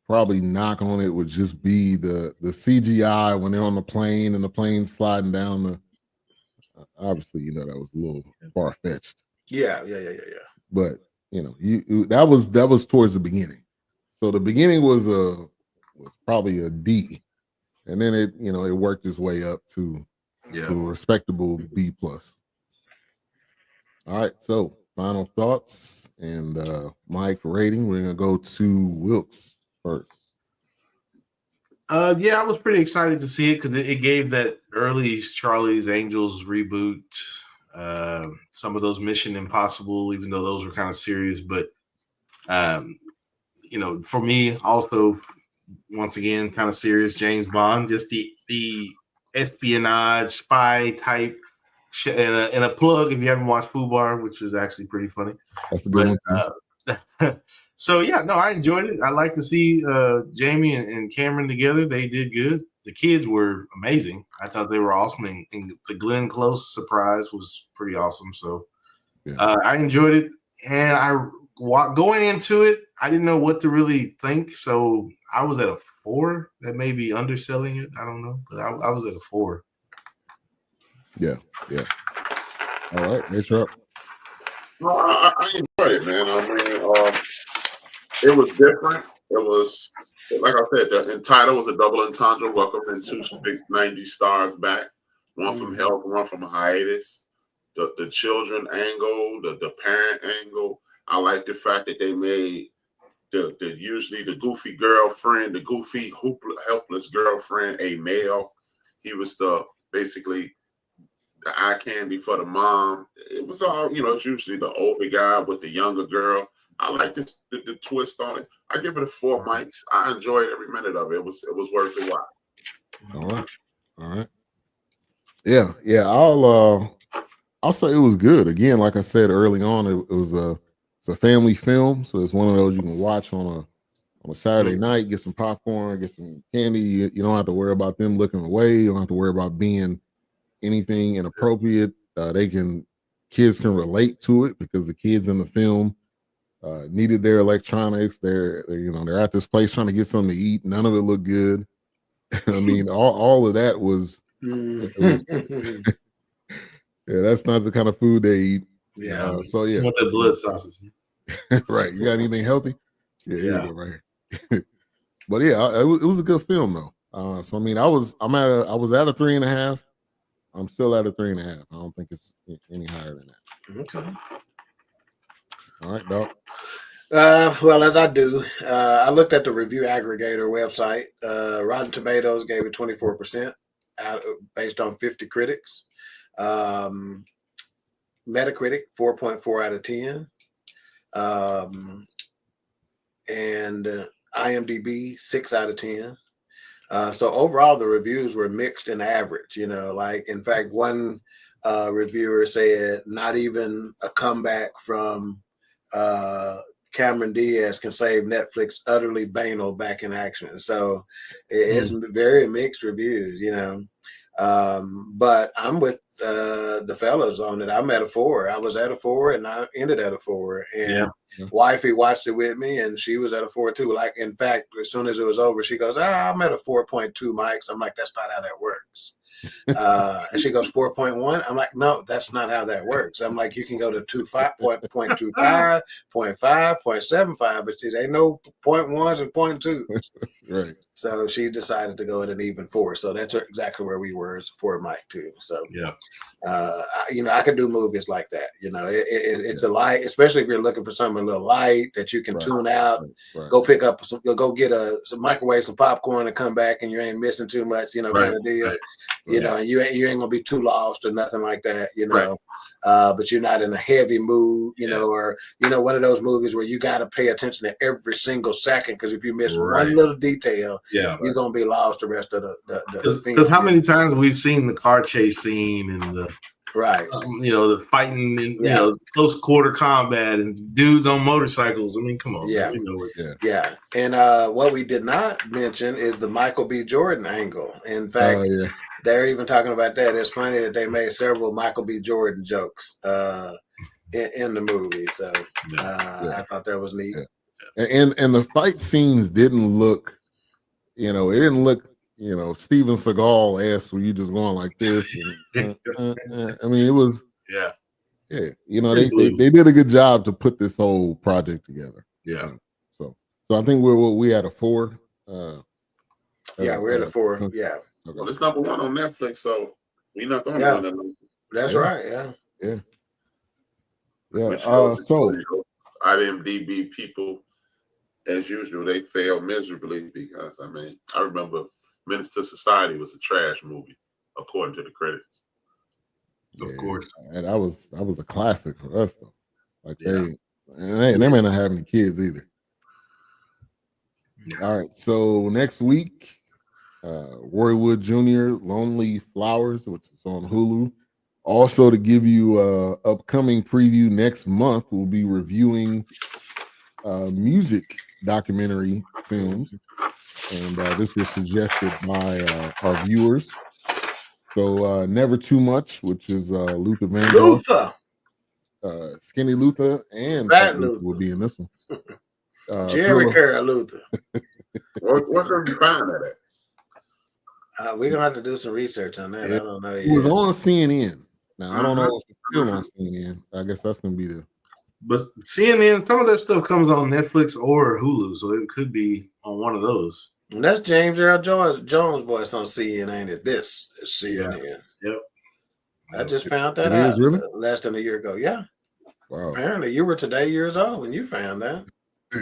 probably knock on it would just be the CGI when they're on the plane and the plane sliding down the. Obviously, that was a little far fetched. Yeah. But that was towards the beginning. So the beginning was probably a D, and then it worked its way up to a respectable B plus. All right, so final thoughts and Mike rating. We're gonna go to Wilkes first. I was pretty excited to see it because it gave that early Charlie's Angels reboot. Some of those Mission Impossible, even though those were kind of serious, but for me also, once again, kind of serious. James Bond, just the espionage spy type. And a plug if you haven't watched FUBAR, which was actually pretty funny. That's a good one. So I enjoyed it. I like to see Jamie and Cameron together. They did good. The kids were amazing. I thought they were awesome, and the Glenn Close surprise was pretty awesome. So I enjoyed it, and going into it, I didn't know what to really think. So I was at a 4. That may be underselling it. I don't know, but I was at a 4. Yeah. All right, Demetriou. No, I enjoyed it, man. I mean, it was different. It was, like I said, the title was a double entendre, welcoming 2 big 90 stars back. One from health, one from hiatus. The children angle, the parent angle. I like the fact that they made usually the goofy girlfriend, the goofy helpless girlfriend, a male. He was basically the eye candy for the mom. It was all, it's usually the older guy with the younger girl. I like the twist on it. I give it a 4 mics. I enjoyed every minute of it. It was worth the watch. All right. Yeah. I'll say it was good. Again, like I said early on, it was it's a family film, so it's one of those you can watch on a Saturday night, get some popcorn, get some candy. You don't have to worry about them looking away. You don't have to worry about being anything inappropriate. Kids can relate to it because the kids in the film needed their electronics. They're at this place trying to get something to eat. None of it looked good. I mean, all of that was. Yeah, that's not the kind of food they eat. Yeah. So yeah, you want that blood sausage? right. You got anything healthy? Yeah, here you go, right here. But yeah, it was a good film though. So I mean, I was at a 3.5. I'm still at a 3.5. I don't think it's any higher than that. Okay. All right, Doc. Well, as I do, I looked at the review aggregator website. Rotten Tomatoes gave it 24% based on 50 critics. Metacritic 4.4 out of 10. And IMDb 6 out of 10. So overall, the reviews were mixed and average. Like in fact, one reviewer said not even a comeback from Cameron Diaz can save Netflix utterly banal back in action. So it's very mixed reviews, but I'm with the fellas on it. I'm at a 4. I was at a 4 and I ended at a 4. And wifey watched it with me and she was at a 4 too. Like, in fact, as soon as it was over, she goes, I'm at a 4.2, Mike. So I'm like, that's not how that works. And she goes 4.1. I'm like, no, that's not how that works. I'm like, you can go to 0.25, 0.5, 0.75, but there ain't no 0.1s and 0.2s. Right. So she decided to go at an even 4. So that's exactly where we were, as for Mike too. So I could do movies like that. It's a light, especially if you're looking for something a little light that you can tune out. Right. Go pick up go get some microwave, some popcorn, and come back, and you ain't missing too much. Kind of deal. Right. And you ain't gonna be too lost or nothing like that. But you're not in a heavy mood. Or one of those movies where you got to pay attention to every single second, because if you miss one little detail, you're gonna be lost the rest of the because how many times we've seen the car chase scene and the the fighting and close quarter combat and dudes on motorcycles. I mean, come on. And what we did not mention is the Michael B. Jordan angle. In fact, they're even talking about that. It's funny that they made several Michael B. Jordan jokes in the movie. So I thought that was neat. And the fight scenes didn't look, it didn't look, Steven Seagal-esque where you just going like this. And, I mean, it was, they did a good job to put this whole project together. Yeah. So I think we had a 4. We're at a 4. Yeah. Okay. Well, it's number 1 on Netflix, so we're not the only one that knows. That's right. Yeah. So IMDb people, as usual, they fail miserably because I remember Menace to Society was a trash movie, according to the critics. Of course. And that was a classic for us though. Like they may not have any kids either. Yeah. All right. So next week, Roy Wood Jr., Lonely Flowers, which is on Hulu. Also, to give you an upcoming preview next month, we'll be reviewing music documentary films. And this was suggested by our viewers. So Never Too Much, which is Luther Vandross. Skinny Luther and Fat Luther will be in this one. Jerry Curl Luther. What can you find that at? We're going to have to do some research on that. I don't know yet. It was on CNN. Now, I don't know if it's still on CNN. I guess that's going to be the... But CNN, some of that stuff comes on Netflix or Hulu, so it could be on one of those. And that's James Earl Jones' voice on CNN, ain't it? This is CNN. Yep. I just found that out really? less than a year ago. Yeah. Wow. Apparently, you were today years old when you found that.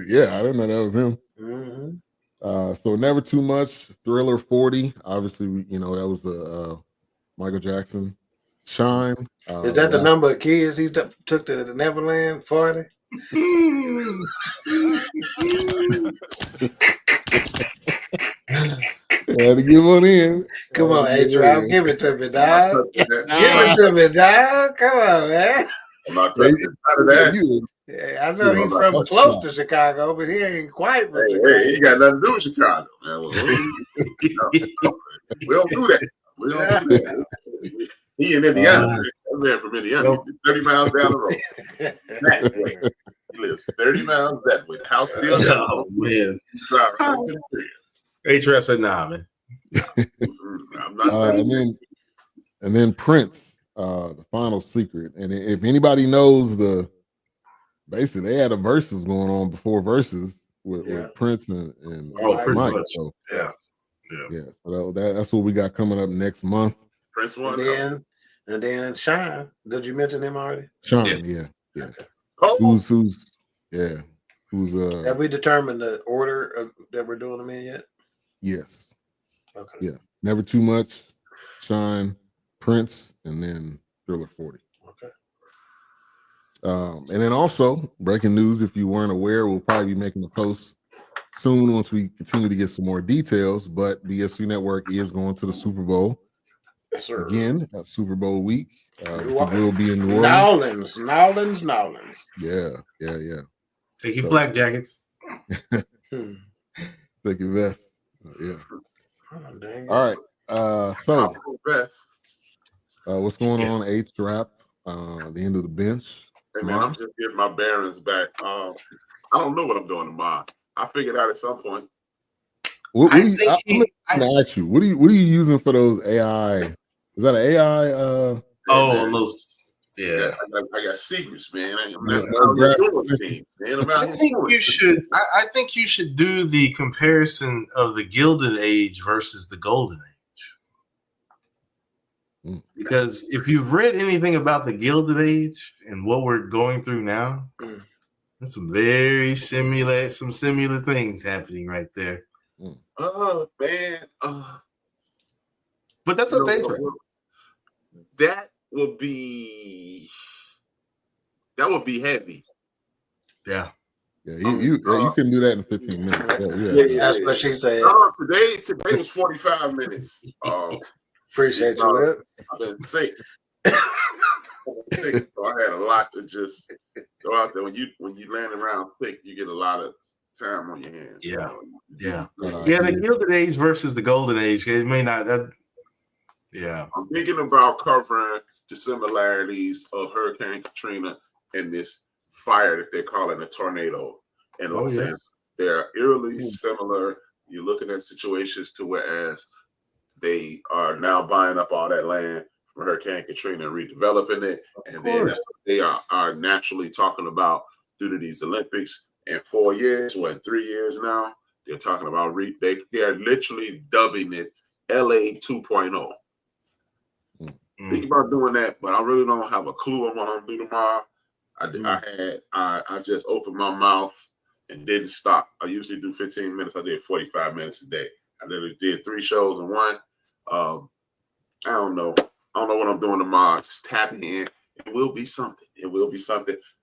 Yeah, I didn't know that was him. Mm-hmm. So Never Too Much, Thriller 40. Obviously, that was the Michael Jackson Shine. Is that the number of kids he took to the Neverland? 40? Had to give one in. Come on, A-Drop. Give it to me, dog. Give it to me, dog. Come on, man. I'm not touching that. Yeah, I know he's from close to Chicago, but he ain't quite from Chicago. Hey, he got nothing to do with Chicago, man. We don't do that. We don't do that. He in Indiana. That man from Indiana. 30 miles down the road. That way. He lives 30 miles that way. The house still there. Oh, man. A-Trap said, nah, man. I'm not and then Prince, The Final Secret. And if anybody knows basically they had a versus going on before versus with Prince and Mike. So, yeah. So that's what we got coming up next month. Prince won. And then Shine. Did you mention him already? Shine, yeah. Okay. Who's have we determined the order that we're doing them in yet? Yes. Okay. Yeah. Never Too Much, Shine, Prince, and then Thriller 40. Okay. And then also, breaking news, if you weren't aware, we'll probably be making a post soon once we continue to get some more details. But BS3 Network is going to the Super Bowl. Yes, sir. Again, at Super Bowl week. We'll be in New Orleans. Nowlands. Yeah. Take your black jackets. Take your vest. Yeah. Oh, dang. All right. So what's going on, H-Rap? The end of the bench. Hey man, I'm just getting my bearings back. I don't know what I'm doing tomorrow. I figured out at some point. I'm gonna ask you, what are you using for those AI? Is that an AI? Those. Yeah, I got secrets, man. I think you should do the comparison of the Gilded Age versus the Golden Age. Because if you've read anything about the Gilded Age and what we're going through now, there's some very similar things happening right there. Oh man, but that's okay. That would be heavy. Yeah, you can do that in 15 minutes. Yeah. That's what she said. Today was 45 minutes. Appreciate you. I've been sick. So I had a lot to just go out there. When you land around sick, you get a lot of time on your hands. The Gilded Age versus the Golden Age. It may not. I'm thinking about covering the similarities of Hurricane Katrina and this fire that they're calling a tornado in Los Angeles. They're eerily similar. You're looking at situations to whereas they are now buying up all that land from Hurricane Katrina and redeveloping it. And then that's what they are naturally talking about due to these Olympics in 4 years, in 3 years now. They're talking about they are literally dubbing it LA 2.0. Think about doing that, but I really don't have a clue on what I'm gonna do tomorrow. I just opened my mouth and didn't stop. I usually do 15 minutes. I did 45 minutes a day. I literally did 3 shows in one. I don't know what I'm doing tomorrow. Just tapping in. It will be something.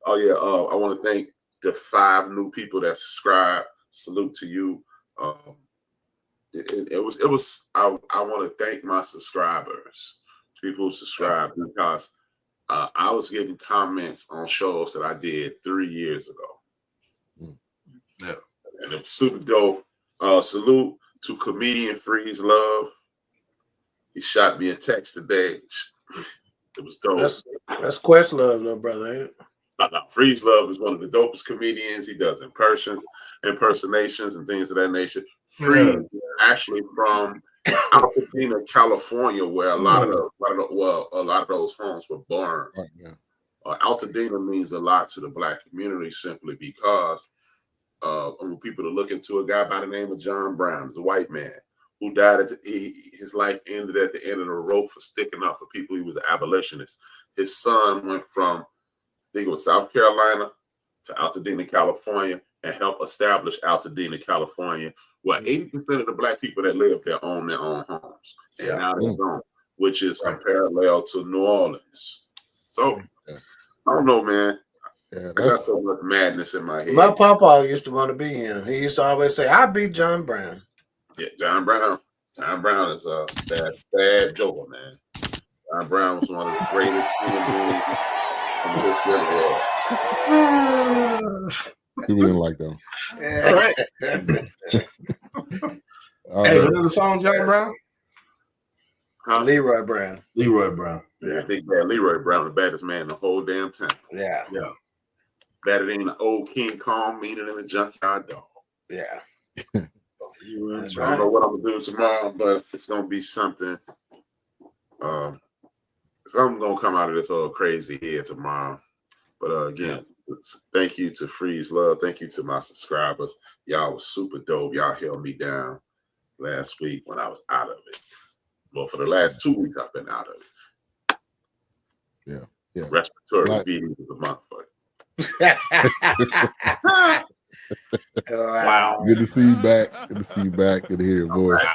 Oh yeah. I want to thank the 5 new people that subscribed. Salute to you. I want to thank my subscribers. People who subscribe because I was getting comments on shows that I did 3 years ago. Yeah. And it was super dope. Salute to comedian Freeze Love. He shot me a text today. It was dope. That's Questlove, though, brother, ain't it? No, Freeze Love is one of the dopest comedians. He does impersonations and things of that nature. Freeze actually from Altadena, California, where a lot of those homes were burned. Altadena means a lot to the Black community simply because when people to look into a guy by the name of John Brown, he's a white man who died his life ended at the end of the rope for sticking up for people. He was an abolitionist. His son went from, I think it was South Carolina to Altadena, California, and helped establish Altadena, California, where 80% of the Black people that live there own their own homes. And now they're gone, which is a parallel to New Orleans. So, I don't know, man. I got so much madness in my head. My papa used to want to be him. He used to always say, I beat John Brown. Yeah, John Brown. John Brown is a bad joker, man. John Brown was one of the greatest human beings in the history of the world. People didn't like them. Hey, remember the song John Brown? Leroy Brown. Yeah, big bad Leroy Brown, the baddest man in the whole damn town. Yeah. Better than the old King Kong, meaner than a junkyard dog. Yeah. I don't know what I'm gonna do tomorrow, but it's gonna be something. something gonna come out of this all crazy here tomorrow. But again, thank you to Freeze Love. Thank you to my subscribers. Y'all was super dope. Y'all held me down last week when I was out of it. Well, for the last 2 weeks, I've been out of it. Yeah. Respiratory beating of the month, but Wow. Good to see you back. Good to see you back. Good to hear your voice.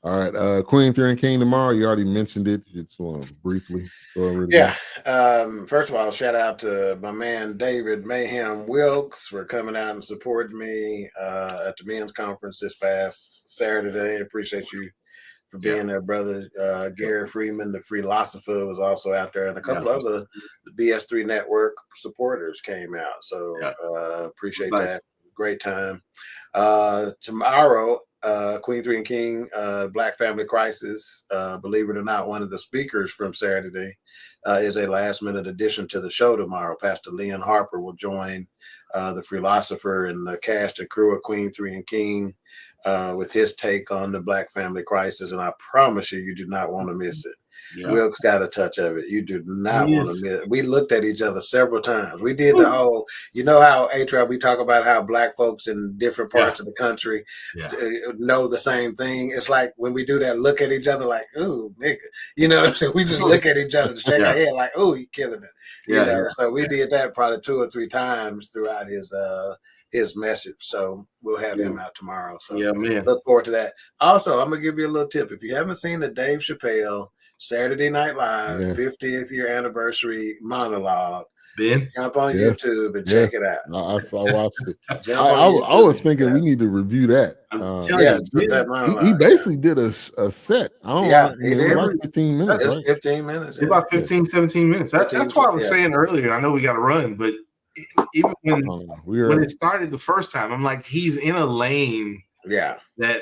All right. Queen 3 and King tomorrow. You already mentioned it. Just briefly. First of all, shout out to my man David Mayhem Wilkes for coming out and supporting me at the men's conference this past Saturday. Appreciate you for being there, brother. Gary Freeman, the philosopher, was also out there, and a couple other BS3 network supporters came out. So appreciate that. Great time. Tomorrow, Queen 3 and King, Black Family Crisis. Believe it or not, one of the speakers from Saturday is a last-minute addition to the show tomorrow. Pastor Leon Harper will join the philosopher and the cast and crew of Queen 3 and King with his take on the Black Family Crisis, and I promise you, you do not want to miss it. Wilkes got a touch of it. You do not want to miss it. We looked at each other several times. We did the whole, you know how A-Trap, we talk about how Black folks in different parts of the country know the same thing. It's like when we do that, look at each other like, ooh, nigga. You know what I'm saying? We just look at each other and shake our head like, ooh, he killing it. You know? So we did that probably 2 or 3 times throughout his message. So we'll have him out tomorrow. So look forward to that. Also, I'm gonna give you a little tip. If you haven't seen the Dave Chappelle Saturday Night Live 50th year anniversary monologue, jump on YouTube and check it out. I watched it. I was thinking we need to review that. He basically did a set. He did like 15 minutes. Right? 15 minutes. About 15, 17 minutes. That's what I was saying earlier. I know we got to run, but even when it started the first time, I'm like, he's in a lane. That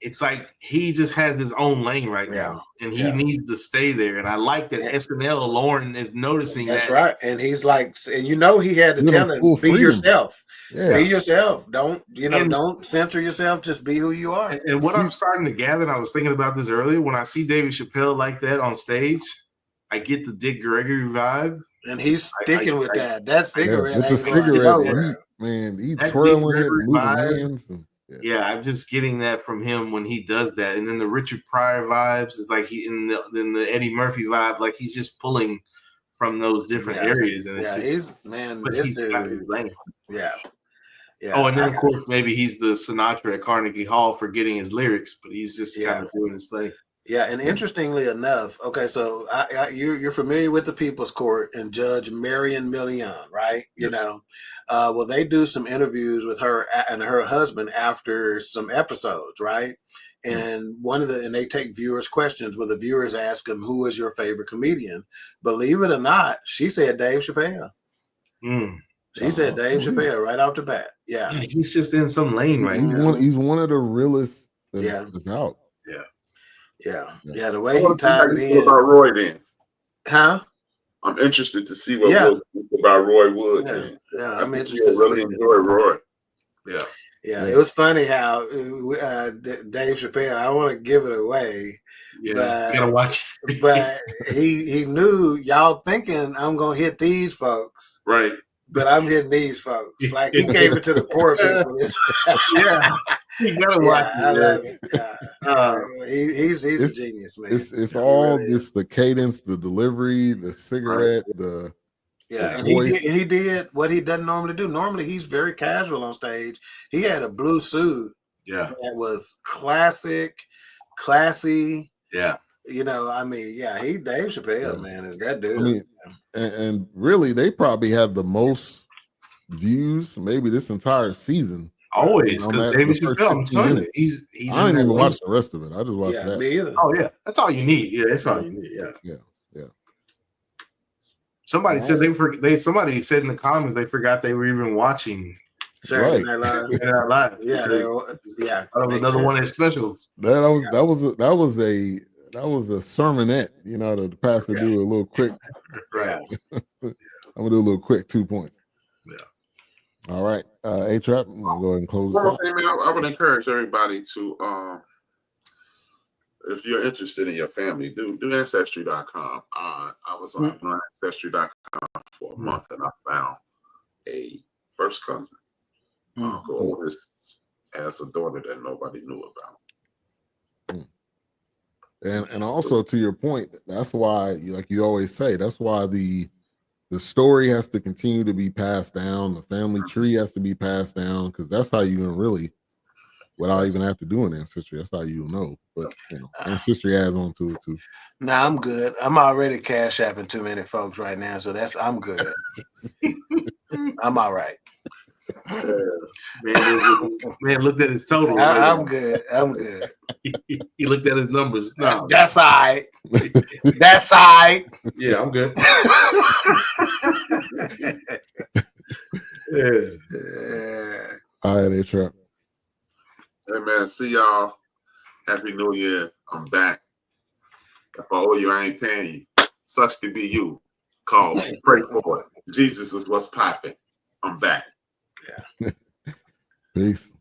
it's like he just has his own lane right now, and he needs to stay there. And I like that SNL Lauren is noticing that. That's right. And he's like, and he had to tell him, be yourself. Be yourself. Don't censor yourself. Just be who you are. And what I'm starting to gather, and I was thinking about this earlier, when I see David Chappelle like that on stage, I get the Dick Gregory vibe. And he's sticking with that. That cigarette ain't the cigarette, nowhere. He's twirling it, moving hands. I'm just getting that from him when he does that. And then the Richard Pryor vibes is like then the Eddie Murphy vibe, like he's just pulling from those different areas. And this dude. Oh, and then of course maybe he's the Sinatra at Carnegie Hall for getting his lyrics, but he's just kind of doing his thing. Yeah, and interestingly enough, okay, so you're familiar with the People's Court and Judge Marion Millian, right? You know, well, they do some interviews with her and her husband after some episodes, right? And and they take viewers' questions where the viewers ask them, "Who is your favorite comedian?" Believe it or not, she said Dave Chappelle. She said Dave Chappelle right off the bat. Yeah, he's just in some lane right now. He's one of the realest that's out. The way he tied it in. About Roy then? Huh? I'm interested to see what we'll think about Roy Wood. I'm interested to really enjoy Roy. It was funny how Dave Chappelle, I want to give it away. But, you gotta watch it. But he knew y'all thinking I'm gonna hit these folks. Right. But I'm hitting these folks. Like he gave it to the poor people. You gotta watch it. I love it. He's a genius, man. It's all just the cadence, the delivery, the cigarette, the and he did what he doesn't normally do. Normally he's very casual on stage. He had a blue suit that was classy. You know, Dave Chappelle, man, is that dude. I mean, and really, they probably have the most views, maybe this entire season. Always, because David Chappelle, I'm telling you, he's I didn't even watch the rest of it. I just watched that. Me either. Oh, yeah. That's all you need. Yeah, that's all you need. Yeah. Somebody said somebody said in the comments they forgot they were even watching Saturday Night Live. Another one of his specials. That was a sermonette, you know, the pastor do a little quick. Right. I'm gonna do a little quick 2 points. Yeah. All right. A-Trap, I'm gonna go ahead and close I would encourage everybody to if you're interested in your family, do Ancestry.com. I was on Ancestry.com for a month, and I found a first cousin, uncle, oldest, as a daughter that nobody knew about. And also to your point, that's why, like you always say, that's why the story has to continue to be passed down. The family tree has to be passed down, because that's how you can really, without even have to do an ancestry, that's how you know. But ancestry adds on to it too. Nah, I'm good. I'm already cash apping too many folks right now, so I'm good. I'm all right. Man looked at his total. I'm good. I'm good. He looked at his numbers. No, that's all right. That's all right. Yeah, I'm good. All right, A-Trap. Hey, man, see y'all. Happy New Year. I'm back. If I owe you, I ain't paying you. Sucks to be you. Call, pray for it. Jesus is what's popping. I'm back. Yeah. Peace.